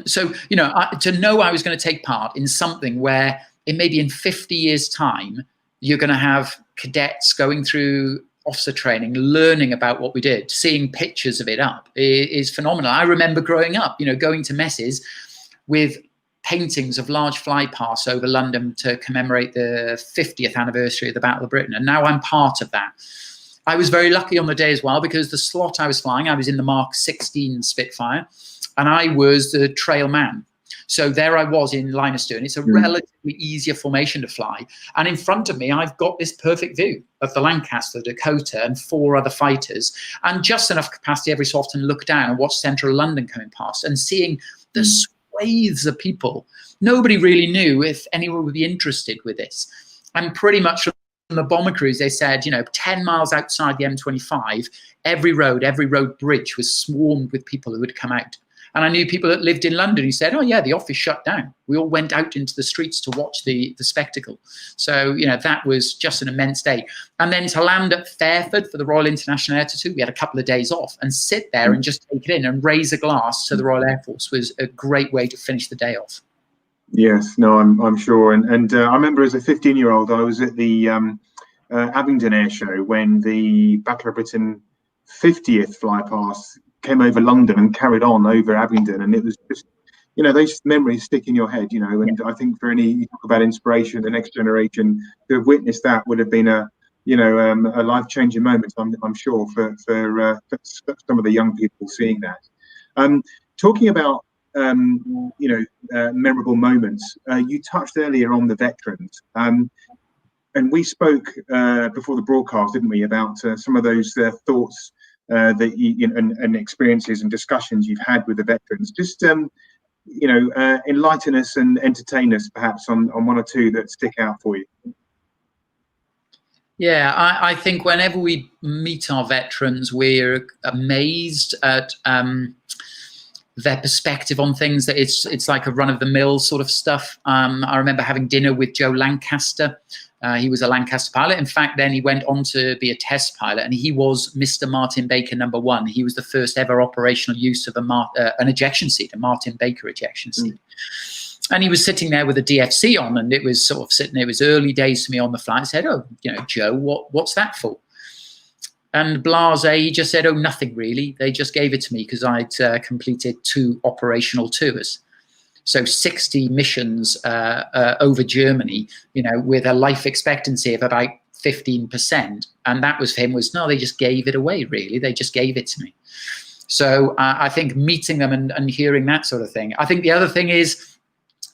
So to know I was going to take part in something where maybe in 50 years' time, you're going to have cadets going through officer training, learning about what we did, seeing pictures of it up is phenomenal. I remember growing up, going to messes with paintings of large fly paths over London to commemorate the 50th anniversary of the Battle of Britain. And now I'm part of that. I was very lucky on the day as well, because the slot I was flying, I was in the Mark 16 Spitfire, and I was the trail man. So there I was in line astern. It's a relatively easier formation to fly. And in front of me, I've got this perfect view of the Lancaster, the Dakota, and 4 other fighters, and just enough capacity every so often to look down and watch central London coming past and seeing the swathes of people. Nobody really knew if anyone would be interested with this. And pretty much from the bomber crews, they said, 10 miles outside the M25, every road bridge was swarmed with people who had come out. And I knew people that lived in London who said, oh yeah, the office shut down. We all went out into the streets to watch the spectacle. So, that was just an immense day. And then to land at Fairford for the Royal International Air Tattoo, we had a couple of days off, and sit there and just take it in and raise a glass to the Royal Air Force was a great way to finish the day off. Yes, no, I'm sure. And I remember as a 15-year-old, I was at the Abingdon Air Show when the Battle of Britain 50th flypast came over London and carried on over Abingdon, and it was just, those memories stick in your head, and I think for you talk about inspiration, the next generation, to have witnessed that would have been a life-changing moment, I'm sure, for some of the young people seeing that. Talking about memorable moments, you touched earlier on the veterans, and we spoke before the broadcast, didn't we, about some of those thoughts that and experiences and discussions you've had with the veterans. Just enlighten us and entertain us perhaps on one or two that stick out for you. Yeah, I think whenever we meet our veterans, we're amazed at their perspective on things. That it's like a run-of-the-mill sort of stuff. I remember having dinner with Joe Lancaster. He was a Lancaster pilot. In fact, then he went on to be a test pilot, and he was Mr. Martin Baker #1. He was the first ever operational use of an ejection seat, a Martin Baker ejection seat. And he was sitting there with a DFC on, and it was sort of sitting there. It was early days for me on the flight. I said, "Oh, Joe, what's that for?" And blasé, he just said, "Oh, nothing really. They just gave it to me because I'd completed 2 operational tours." So 60 missions over Germany, with a life expectancy of about 15%. And that was for him no, they just gave it away, really. They just gave it to me. So I think meeting them and hearing that sort of thing. I think the other thing is,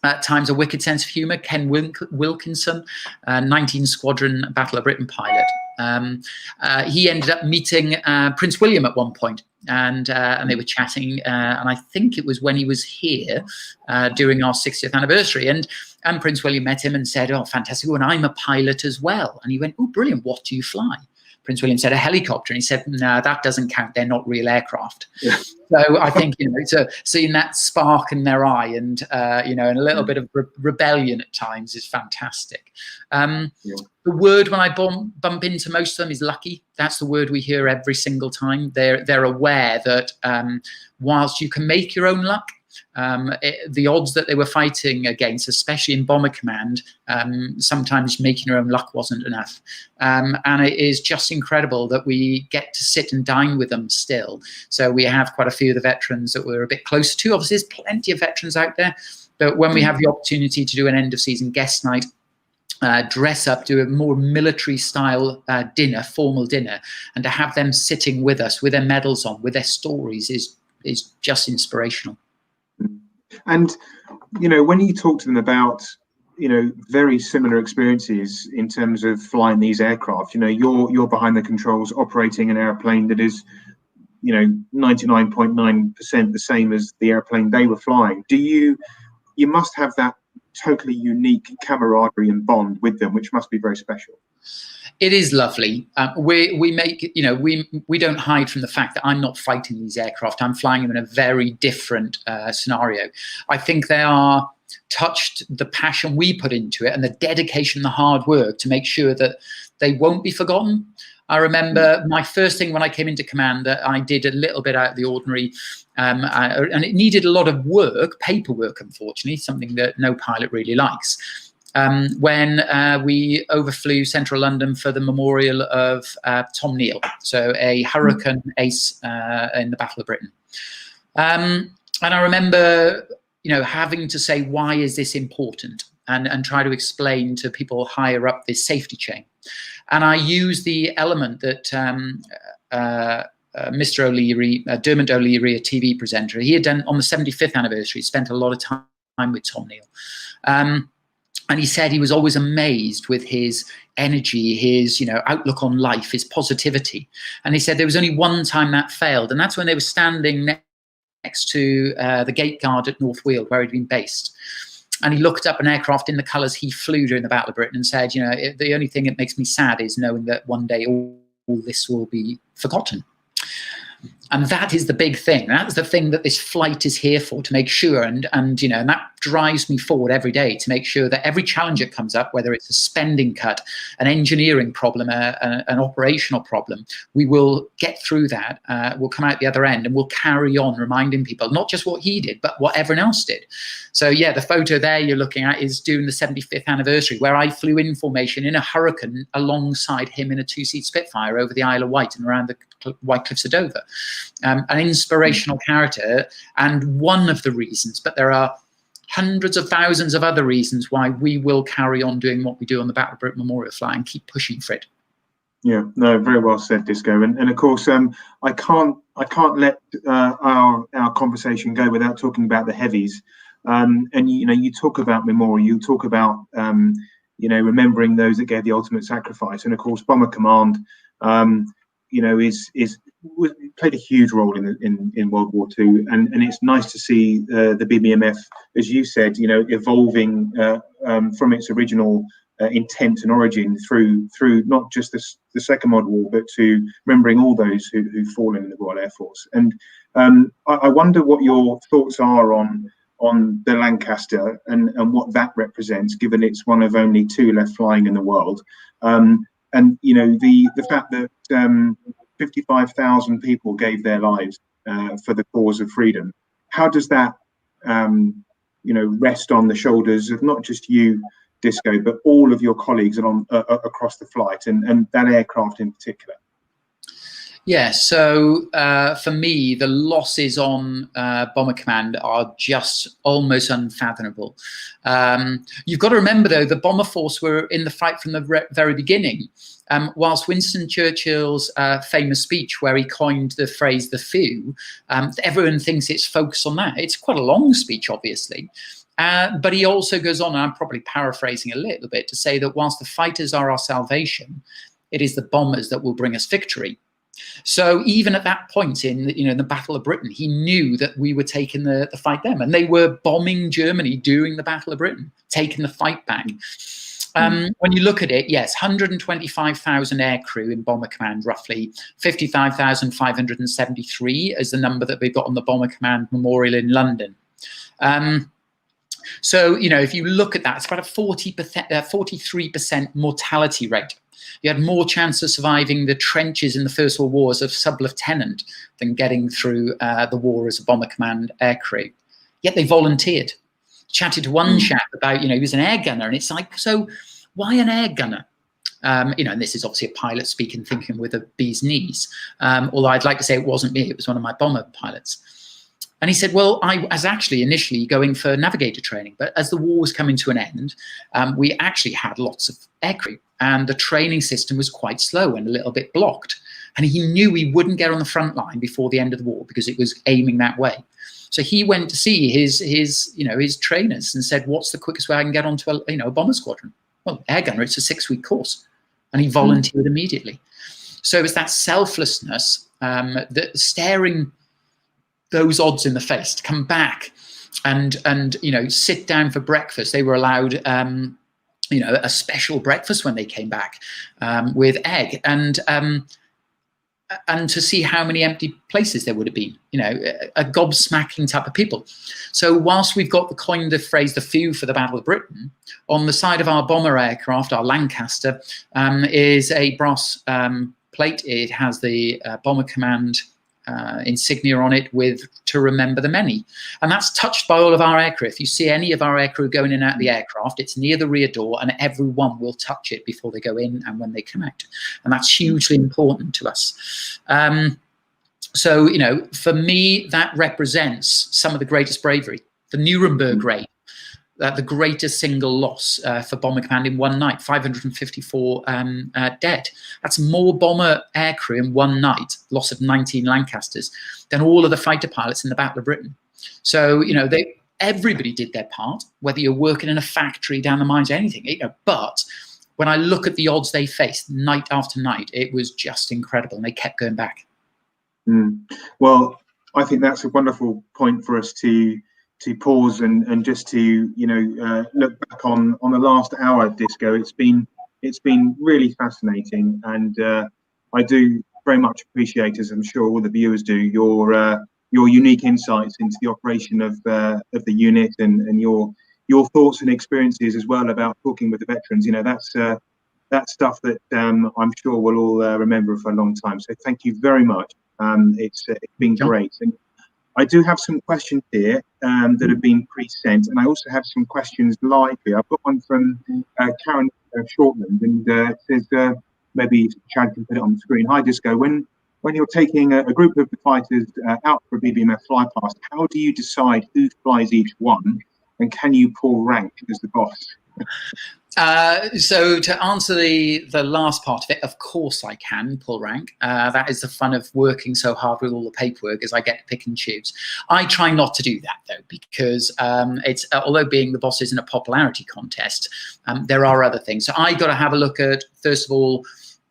at times, a wicked sense of humor. Ken Wilkinson, 19 Squadron Battle of Britain pilot. He ended up meeting Prince William at one point, and they were chatting, and I think it was when he was here during our 60th anniversary, and Prince William met him and said, "Oh, fantastic, and I'm a pilot as well." And he went, "Oh, brilliant, what do you fly?" Prince William said, "A helicopter." And he said, "No, that doesn't count. They're not real aircraft." Yeah. So I think, so seeing that spark in their eye and, and a little bit of rebellion at times is fantastic. The word when I bump into most of them is lucky. That's the word we hear every single time. They're aware that whilst you can make your own luck, the odds that they were fighting against, especially in Bomber Command, sometimes making your own luck wasn't enough. And it is just incredible that we get to sit and dine with them still. So we have quite a few of the veterans that we're a bit closer to. Obviously, there's plenty of veterans out there. But when we have the opportunity to do an end-of-season guest night, dress up, do a more military style dinner, formal dinner, and to have them sitting with us with their medals on, with their stories is just inspirational. And, when you talk to them about, very similar experiences in terms of flying these aircraft, you're behind the controls operating an airplane that is, 99.9% the same as the airplane they were flying. You must have that totally unique camaraderie and bond with them, which must be very special. It is lovely. We make, we don't hide from the fact that I'm not fighting these aircraft. I'm flying them in a very different scenario. I think they are touched the passion we put into it and the dedication, the hard work to make sure that they won't be forgotten. I remember my first thing when I came into command that I did a little bit out of the ordinary, and it needed a lot of work, paperwork, unfortunately, something that no pilot really likes. When we overflew central London for the memorial of Tom Neal, so a Hurricane ace in the Battle of Britain. And I remember, having to say, why is this important? And try to explain to people higher up this safety chain. And I use the element that Mr. O'Leary, Dermot O'Leary, a TV presenter, he had done on the 75th anniversary, spent a lot of time with Tom Neal. And he said he was always amazed with his energy, his outlook on life, his positivity. And he said there was only one time that failed, and that's when they were standing next to the gate guard at North Weald, where he'd been based. And he looked up an aircraft in the colours he flew during the Battle of Britain and said, you know, the only thing that makes me sad is knowing that one day all this will be forgotten. And that is the big thing. That's the thing that this flight is here for, to make sure. And you know, and that drives me forward every day to make sure that every challenge that comes up, whether it's a spending cut, an engineering problem, an operational problem, we will get through that. We'll come out the other end and we'll carry on reminding people, not just what he did, but what everyone else did. So yeah, the photo there you're looking at is during the 75th anniversary, where I flew in formation in a Hurricane alongside him in a 2-seat Spitfire over the Isle of Wight and around the White Cliffs of Dover. An inspirational character, and one of the reasons, but there are hundreds of thousands of other reasons why we will carry on doing what we do on the Battle of Britain Memorial Flight and keep pushing for it. Yeah, no, very well said, Disco. And of course, I can't let our conversation go without talking about the heavies. And you know, you talk about memorial, you talk about you know, remembering those that gave the ultimate sacrifice, and of course, Bomber Command, you know, played a huge role in World War II, and it's nice to see the BBMF, as you said, you know, evolving from its original intent and origin through not just the Second World War, but to remembering all those who've fallen in the Royal Air Force. And I wonder what your thoughts are on the Lancaster and what that represents, given it's one of only 2 left flying in the world. And you know, the fact that 55,000 people gave their lives for the cause of freedom. How does that, you know, rest on the shoulders of not just you, Disco, but all of your colleagues across the flight, and that aircraft in particular? Yeah, so for me, the losses on Bomber Command are just almost unfathomable. You've got to remember, though, the Bomber Force were in the fight from the very beginning. Whilst Winston Churchill's famous speech, where he coined the phrase "the few," everyone thinks it's focused on that. It's quite a long speech, obviously. But he also goes on, and I'm probably paraphrasing a little bit, to say that whilst the fighters are our salvation, it is the bombers that will bring us victory. So even at that point in, you know, the Battle of Britain, he knew that we were taking the fight them, and they were bombing Germany during the Battle of Britain, taking the fight back. When you look at it, yes, 125,000 aircrew in Bomber Command, roughly 55,573 is the number that we've got on the Bomber Command Memorial in London. So, you know, if you look at that, it's about a 43% mortality rate. You had more chance of surviving the trenches in the First World War as a sub-lieutenant than getting through the war as a Bomber Command aircrew. Yet they volunteered. Chatted to one chap about, you know, he was an air gunner, and it's like, so why an air gunner? You know, and this is obviously a pilot speaking, thinking with a bee's knees. Although I'd like to say it wasn't me, it was one of my bomber pilots. And he said, well, I was actually initially going for navigator training, but as the war was coming to an end, we actually had lots of aircrew, and the training system was quite slow and a little bit blocked. And he knew he wouldn't get on the front line before the end of the war because it was aiming that way. So he went to see his you know, his trainers and said, what's the quickest way I can get onto a, you know, a bomber squadron? Well, air gunner, it's a 6-week course. And he volunteered immediately. So it was that selflessness, that staring those odds in the face to come back and you know, sit down for breakfast. They were allowed, you know, a special breakfast when they came back with egg, and to see how many empty places there would have been, you know, a gobsmacking type of people. So whilst we've got the coined the phrase "the few" for the Battle of Britain, on the side of our bomber aircraft, our Lancaster, is a brass plate. It has the Bomber Command insignia on it with "to remember the many," and that's touched by all of our aircrew. If you see any of our aircrew going in and out of the aircraft, it's near the rear door, and everyone will touch it before they go in and when they come out, and that's hugely important to us. So, you know, for me, that represents some of the greatest bravery. The Nuremberg raid, the greatest single loss for Bomber Command in one night, 554 dead. That's more bomber aircrew in one night, loss of 19 Lancasters, than all of the fighter pilots in the Battle of Britain. So, you know, everybody did their part, whether you're working in a factory, down the mines, anything, you know. But when I look at the odds they faced night after night, it was just incredible, and they kept going back. Well, I think that's a wonderful point for us to pause and just to look back on the last hour, Disco. It's been really fascinating, and I do very much appreciate, as I'm sure all the viewers do, your unique insights into the operation of the unit and your thoughts and experiences as well about talking with the veterans. That's stuff that I'm sure we'll all remember for a long time. So thank you very much. It's been great. And I do have some questions here that have been pre-sent, and I also have some questions live here. I've got one from Karen Shortland, and it says, maybe Chad can put it on the screen. Hi, Disco. When you're taking a group of the fighters out for a BBMF fly past, how do you decide who flies each one, and can you pull rank as the boss? So to answer the last part of it, of course I can pull rank. That is the fun of working so hard with all the paperwork, is I get to pick and choose. I try not to do that though, because it's although being the boss isn't a popularity contest, there are other things. So I got to have a look at, first of all,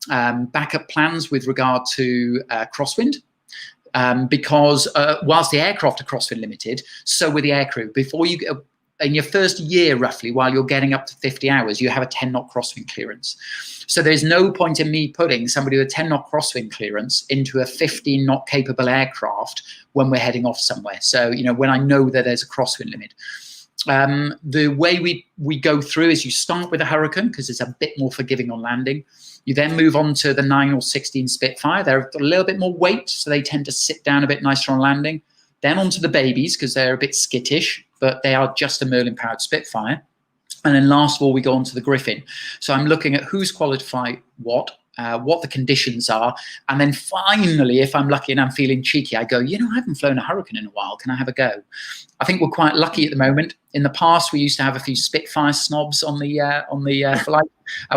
backup plans with regard to crosswind. Because whilst the aircraft are crosswind limited, so were the aircrew. Before you go, in your first year, roughly, while you're getting up to 50 hours, you have a 10-knot crosswind clearance. So there's no point in me putting somebody with a 10-knot crosswind clearance into a 15-knot capable aircraft when we're heading off somewhere. So, when I know that there's a crosswind limit. The way we go through is you start with a Hurricane, because it's a bit more forgiving on landing. You then move on to the 9 or 16 Spitfire. They're a little bit more weight, so they tend to sit down a bit nicer on landing. Then onto the babies, because they're a bit skittish, but they are just a Merlin-powered Spitfire. And then last of all, we go on to the Griffin. So I'm looking at who's qualified what the conditions are. And then finally, if I'm lucky and I'm feeling cheeky, I go, I haven't flown a Hurricane in a while. Can I have a go? I think we're quite lucky at the moment. In the past, we used to have a few Spitfire snobs on the flight.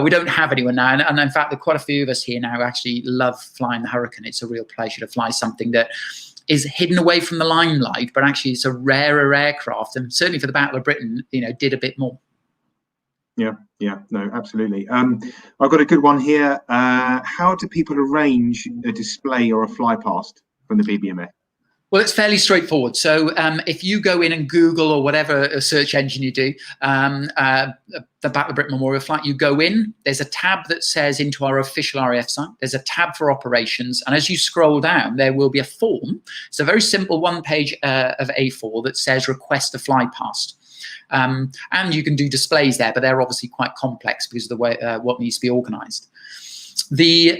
We don't have anyone now. And in fact, there are quite a few of us here now who actually love flying the Hurricane. It's a real pleasure to fly something that is hidden away from the limelight, but actually it's a rarer aircraft, and certainly for the Battle of Britain, did a bit more. Yeah, no, absolutely. I've got a good one here. How do people arrange a display or a fly past from the BBMF? Well, it's fairly straightforward. So if you go in and Google or whatever search engine you do, the Battle of Britain Memorial Flight, you go in, there's a tab that says into our official RAF site. There's a tab for operations. And as you scroll down, there will be a form. It's a very simple one-page of A4 that says request a fly past. And you can do displays there, but they're obviously quite complex because of the way what needs to be organized. The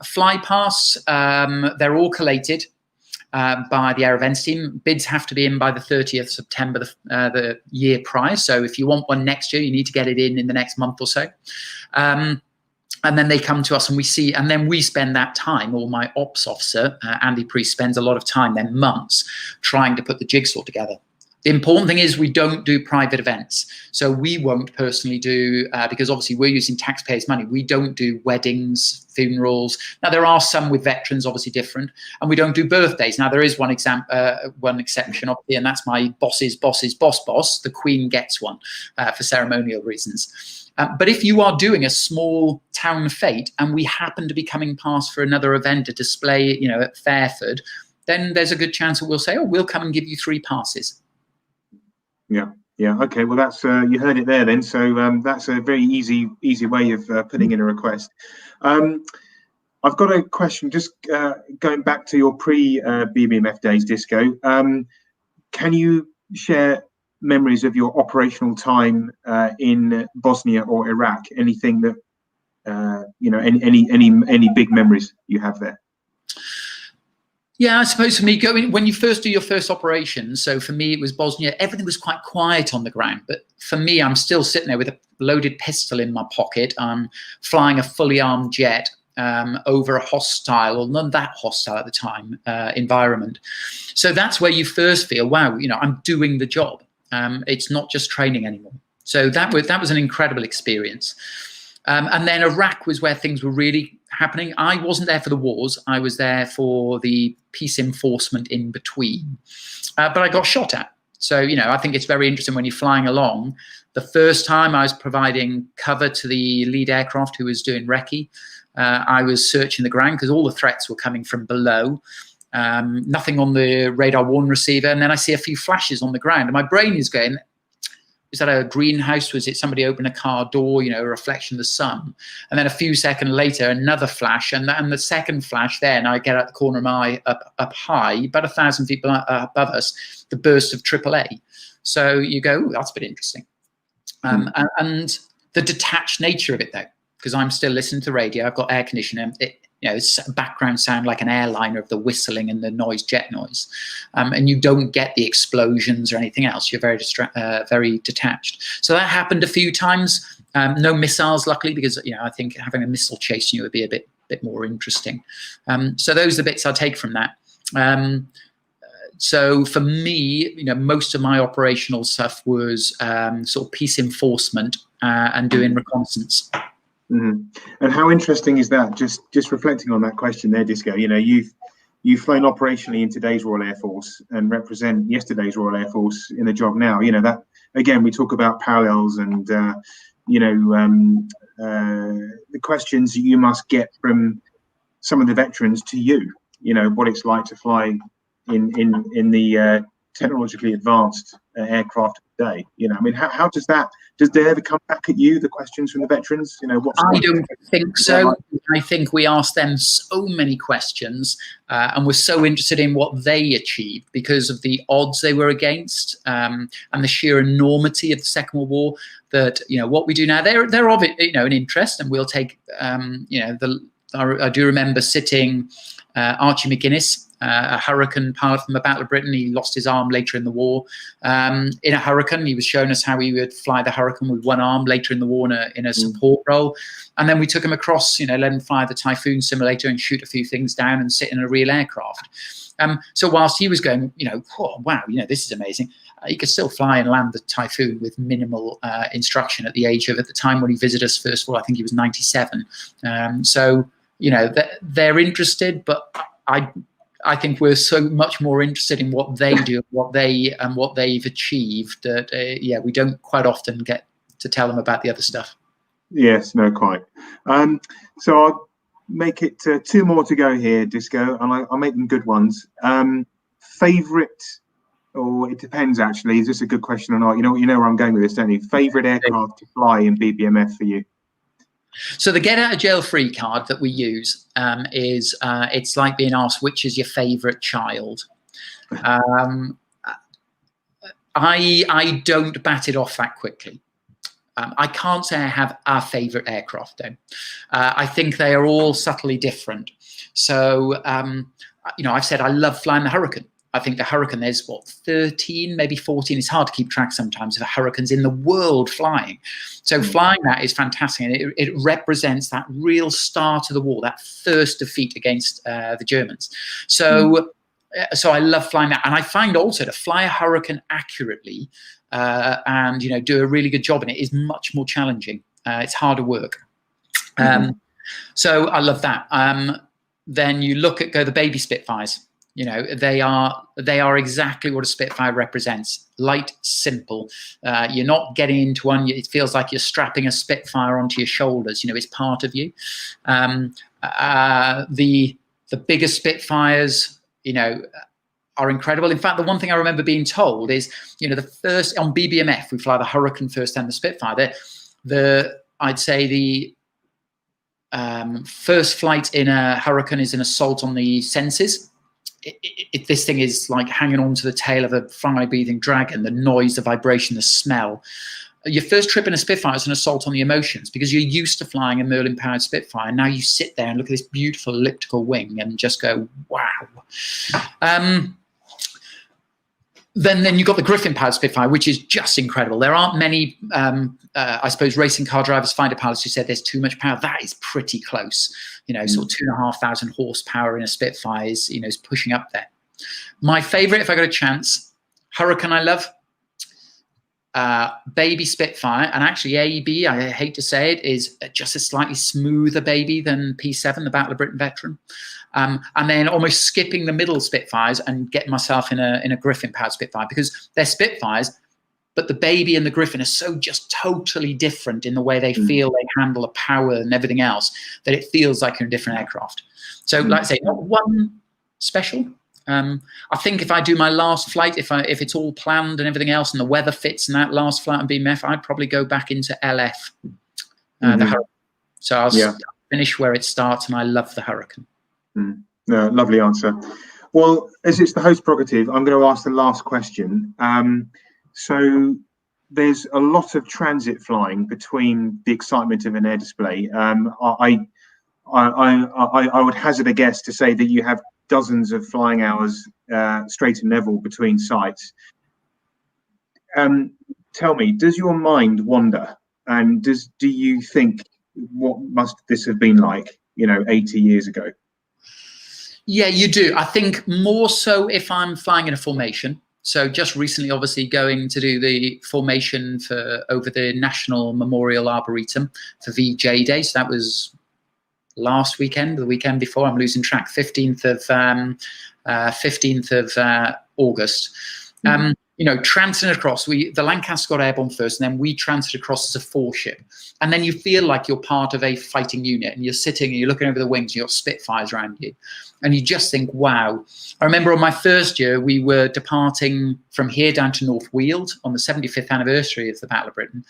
fly pass, they're all collated by the Air Events team. Bids have to be in by the 30th September, the year prior. So if you want one next year, you need to get it in the next month or so. And then they come to us and we see, and then we spend that time, or my ops officer, Andy Priest, spends a lot of time, then months, trying to put the jigsaw together. The important thing is we don't do private events. So we won't personally do, because obviously we're using taxpayers' money, we don't do weddings, funerals. Now, there are some with veterans, obviously different, and we don't do birthdays. Now, there is one exception, obviously, and that's my boss's boss. The Queen gets one for ceremonial reasons. But if you are doing a small town fete and we happen to be coming past for another event, a display, at Fairford, then there's a good chance that we'll say, we'll come and give you 3 passes. Yeah. Okay. Well, that's you heard it there then. So that's a very easy way of putting in a request. I've got a question. Just going back to your pre-BBMF days, Disco. Can you share memories of your operational time in Bosnia or Iraq? Anything that any big memories you have there? Yeah, I suppose for me, when you first do your first operation, so for me it was Bosnia, everything was quite quiet on the ground. But for me, I'm still sitting there with a loaded pistol in my pocket. I'm flying a fully armed jet over a hostile, or not that hostile at the time, environment. So that's where you first feel, wow, I'm doing the job. It's not just training anymore. So that was an incredible experience. And then Iraq was where things were really happening. I wasn't there for the wars. I was there for the peace enforcement in between. But I got shot at. So, I think it's very interesting when you're flying along. The first time I was providing cover to the lead aircraft who was doing recce. I was searching the ground because all the threats were coming from below. nothing on the radar warning receiver, and then I see a few flashes on the ground, and my brain is going, is that a greenhouse? Was it somebody opened a car door, a reflection of the sun? And then a few seconds later, another flash, and the second flash, then I get out the corner of my eye, up high, about 1,000 feet above us, the burst of AAA. So you go, ooh, that's a bit interesting. And the detached nature of it, though, because I'm still listening to the radio, I've got air conditioning, it's background sound like an airliner of the whistling and the noise, jet noise, and you don't get the explosions or anything else. You're very detached. So that happened a few times. No missiles, luckily, because I think having a missile chasing you would be a bit more interesting. So those are the bits I take from that. So for me, most of my operational stuff was sort of peace enforcement and doing reconnaissance. Mm-hmm. And how interesting is that? Just reflecting on that question there, Disco. You've flown operationally in today's Royal Air Force and represent yesterday's Royal Air Force in the job now. That again, we talk about parallels and the questions you must get from some of the veterans to you. What it's like to fly in the technologically advanced aircraft today. How does they ever come back at you, the questions from the veterans? I don't think so. I think we asked them so many questions and we're so interested in what they achieved because of the odds they were against and the sheer enormity of the Second World War, that what we do now, they're of it, an interest, and we'll take I do remember sitting Archie McGuinness, a Hurricane pilot from the Battle of Britain. He lost his arm later in the war. In a Hurricane, he was showing us how he would fly the Hurricane with one arm later in the war in a support role. And then we took him across, let him fly the Typhoon simulator and shoot a few things down and sit in a real aircraft. So whilst he was going, oh, wow, this is amazing, he could still fly and land the Typhoon with minimal instruction at the time when he visited us first of all, I think he was 97. So, they're interested, but I think we're so much more interested in what they do, what they've achieved. That we don't quite often get to tell them about the other stuff. Yes, no, quite. So I'll make it 2 more to go here, Disco, and I'll make them good ones. Favorite, or it depends actually. Is this a good question or not? You know where I'm going with this, don't you? Favorite aircraft to fly in BBMF for you? So the get out of jail free card that we use is it's like being asked which is your favorite child. I don't bat it off that quickly. I can't say I have a favorite aircraft though. I think they are all subtly different. So I've said I love flying the Hurricane. I think the Hurricane, there's 13, maybe 14. It's hard to keep track sometimes of Hurricanes in the world flying. So flying that is fantastic. And it represents that real start of the war, that first defeat against the Germans. So I love flying that. And I find also to fly a Hurricane accurately and, do a really good job in it is much more challenging. It's harder work. So I love that. Then you look at the baby Spitfires. They are exactly what a Spitfire represents. Light, simple. You're not getting into one. It feels like you're strapping a Spitfire onto your shoulders. It's part of you. The bigger Spitfires, are incredible. In fact, the one thing I remember being told is, the first on BBMF, we fly the Hurricane first and the Spitfire. I'd say the first flight in a Hurricane is an assault on the senses. This thing is like hanging on to the tail of a fire-breathing dragon, the noise, the vibration, the smell. Your first trip in a Spitfire is an assault on the emotions because you're used to flying a Merlin-powered Spitfire. And now you sit there and look at this beautiful elliptical wing and just go, wow. Then you've got the Griffin-powered Spitfire, which is just incredible. There aren't many, I suppose, racing car drivers, fighter pilots who said there's too much power. That is pretty close. Sort of 2,500 horsepower in a Spitfire is pushing up there. My favorite, if I got a chance, Hurricane I love, baby Spitfire, and actually AB, I hate to say it, is just a slightly smoother baby than P7, the Battle of Britain veteran. And then almost skipping the middle Spitfires and getting myself in a Griffin-powered Spitfire because they're Spitfires, but the baby and the Griffin are so just totally different in the way they feel, they handle the power and everything else, that it feels like you're in a different aircraft. So like I say, not one special, I think if I do my last flight, if it's all planned and everything else, and the weather fits, in that last flight on BBMF, I'd probably go back into LF. The Hurricane. So I'll finish where it starts, and I love the Hurricane. No, lovely answer. Well, as it's the host prerogative, I'm going to ask the last question. So there's a lot of transit flying between the excitement of an air display. I would hazard a guess to say that you have dozens of flying hours straight and level between sites. Tell me, does your mind wander? And do you think, what must this have been like, 80 years ago? Yeah, you do. I think more so if I'm flying in a formation. So just recently, obviously, going to do the formation over the National Memorial Arboretum for VJ Day. So that was last weekend, the weekend before. I'm losing track. 15th of August. Transiting across, the Lancaster got airborne first, and then we transited across as a 4-ship. And then you feel like you're part of a fighting unit, and you're sitting and you're looking over the wings, and you've got Spitfires around you. And you just think, wow. I remember on my first year, we were departing from here down to North Weald on the 75th anniversary of the Battle of Britain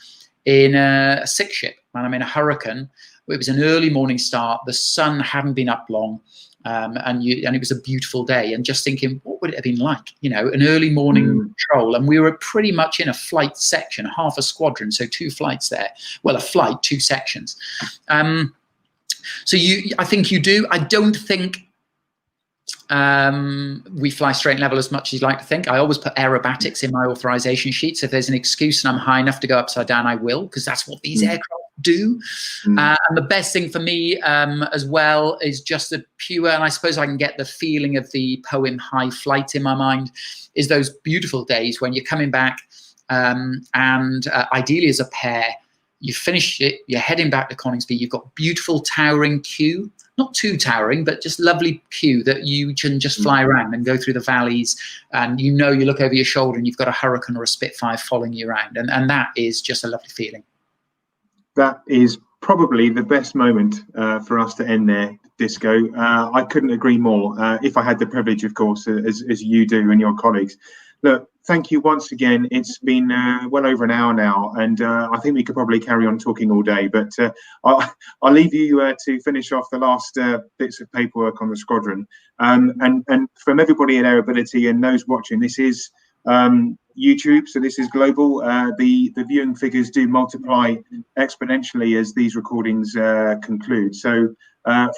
in a 6-ship, and I'm in a Hurricane. It was an early morning start. The sun hadn't been up long. And it was a beautiful day, and just thinking, what would it have been like, an early morning patrol? And we were pretty much in a flight section, half a squadron, so 2 flights there. Well, a flight, 2 sections. So I think you do. I don't think we fly straight and level as much as you'd like to think. I always put aerobatics in my authorization sheets. If there's an excuse and I'm high enough to go upside down, I will, because that's what these aircraft do. And the best thing for me as well is just the pure, and I suppose I can get the feeling of the poem High Flight in my mind, is those beautiful days when you're coming back and ideally as a pair, you finished it, you're heading back to Coningsby, you've got beautiful towering queue, not too towering, but just lovely queue that you can just fly around and go through the valleys, and you look over your shoulder and you've got a Hurricane or a Spitfire following you around, and that is just a lovely feeling. That is probably the best moment for us to end there, Disco. I couldn't agree more. If I had the privilege, of course, as you do and your colleagues. Look, thank you once again. It's been well over an hour now, and I think we could probably carry on talking all day, but I'll leave you to finish off the last bits of paperwork on the squadron. And from everybody at Airability and those watching, this is YouTube, so this is global. The viewing figures do multiply exponentially as these recordings conclude. So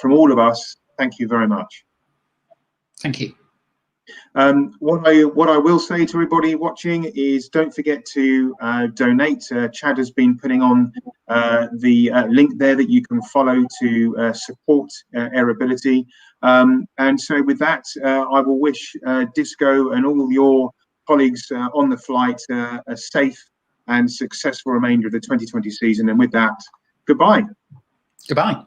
from all of us, thank you very much. Thank you. What I will say to everybody watching is don't forget to donate. Chad has been putting on the link there that you can follow to support Airability. And so with that, I will wish Disco and all your colleagues on the flight a safe and successful remainder of the 2020 season. And with that, goodbye. Goodbye.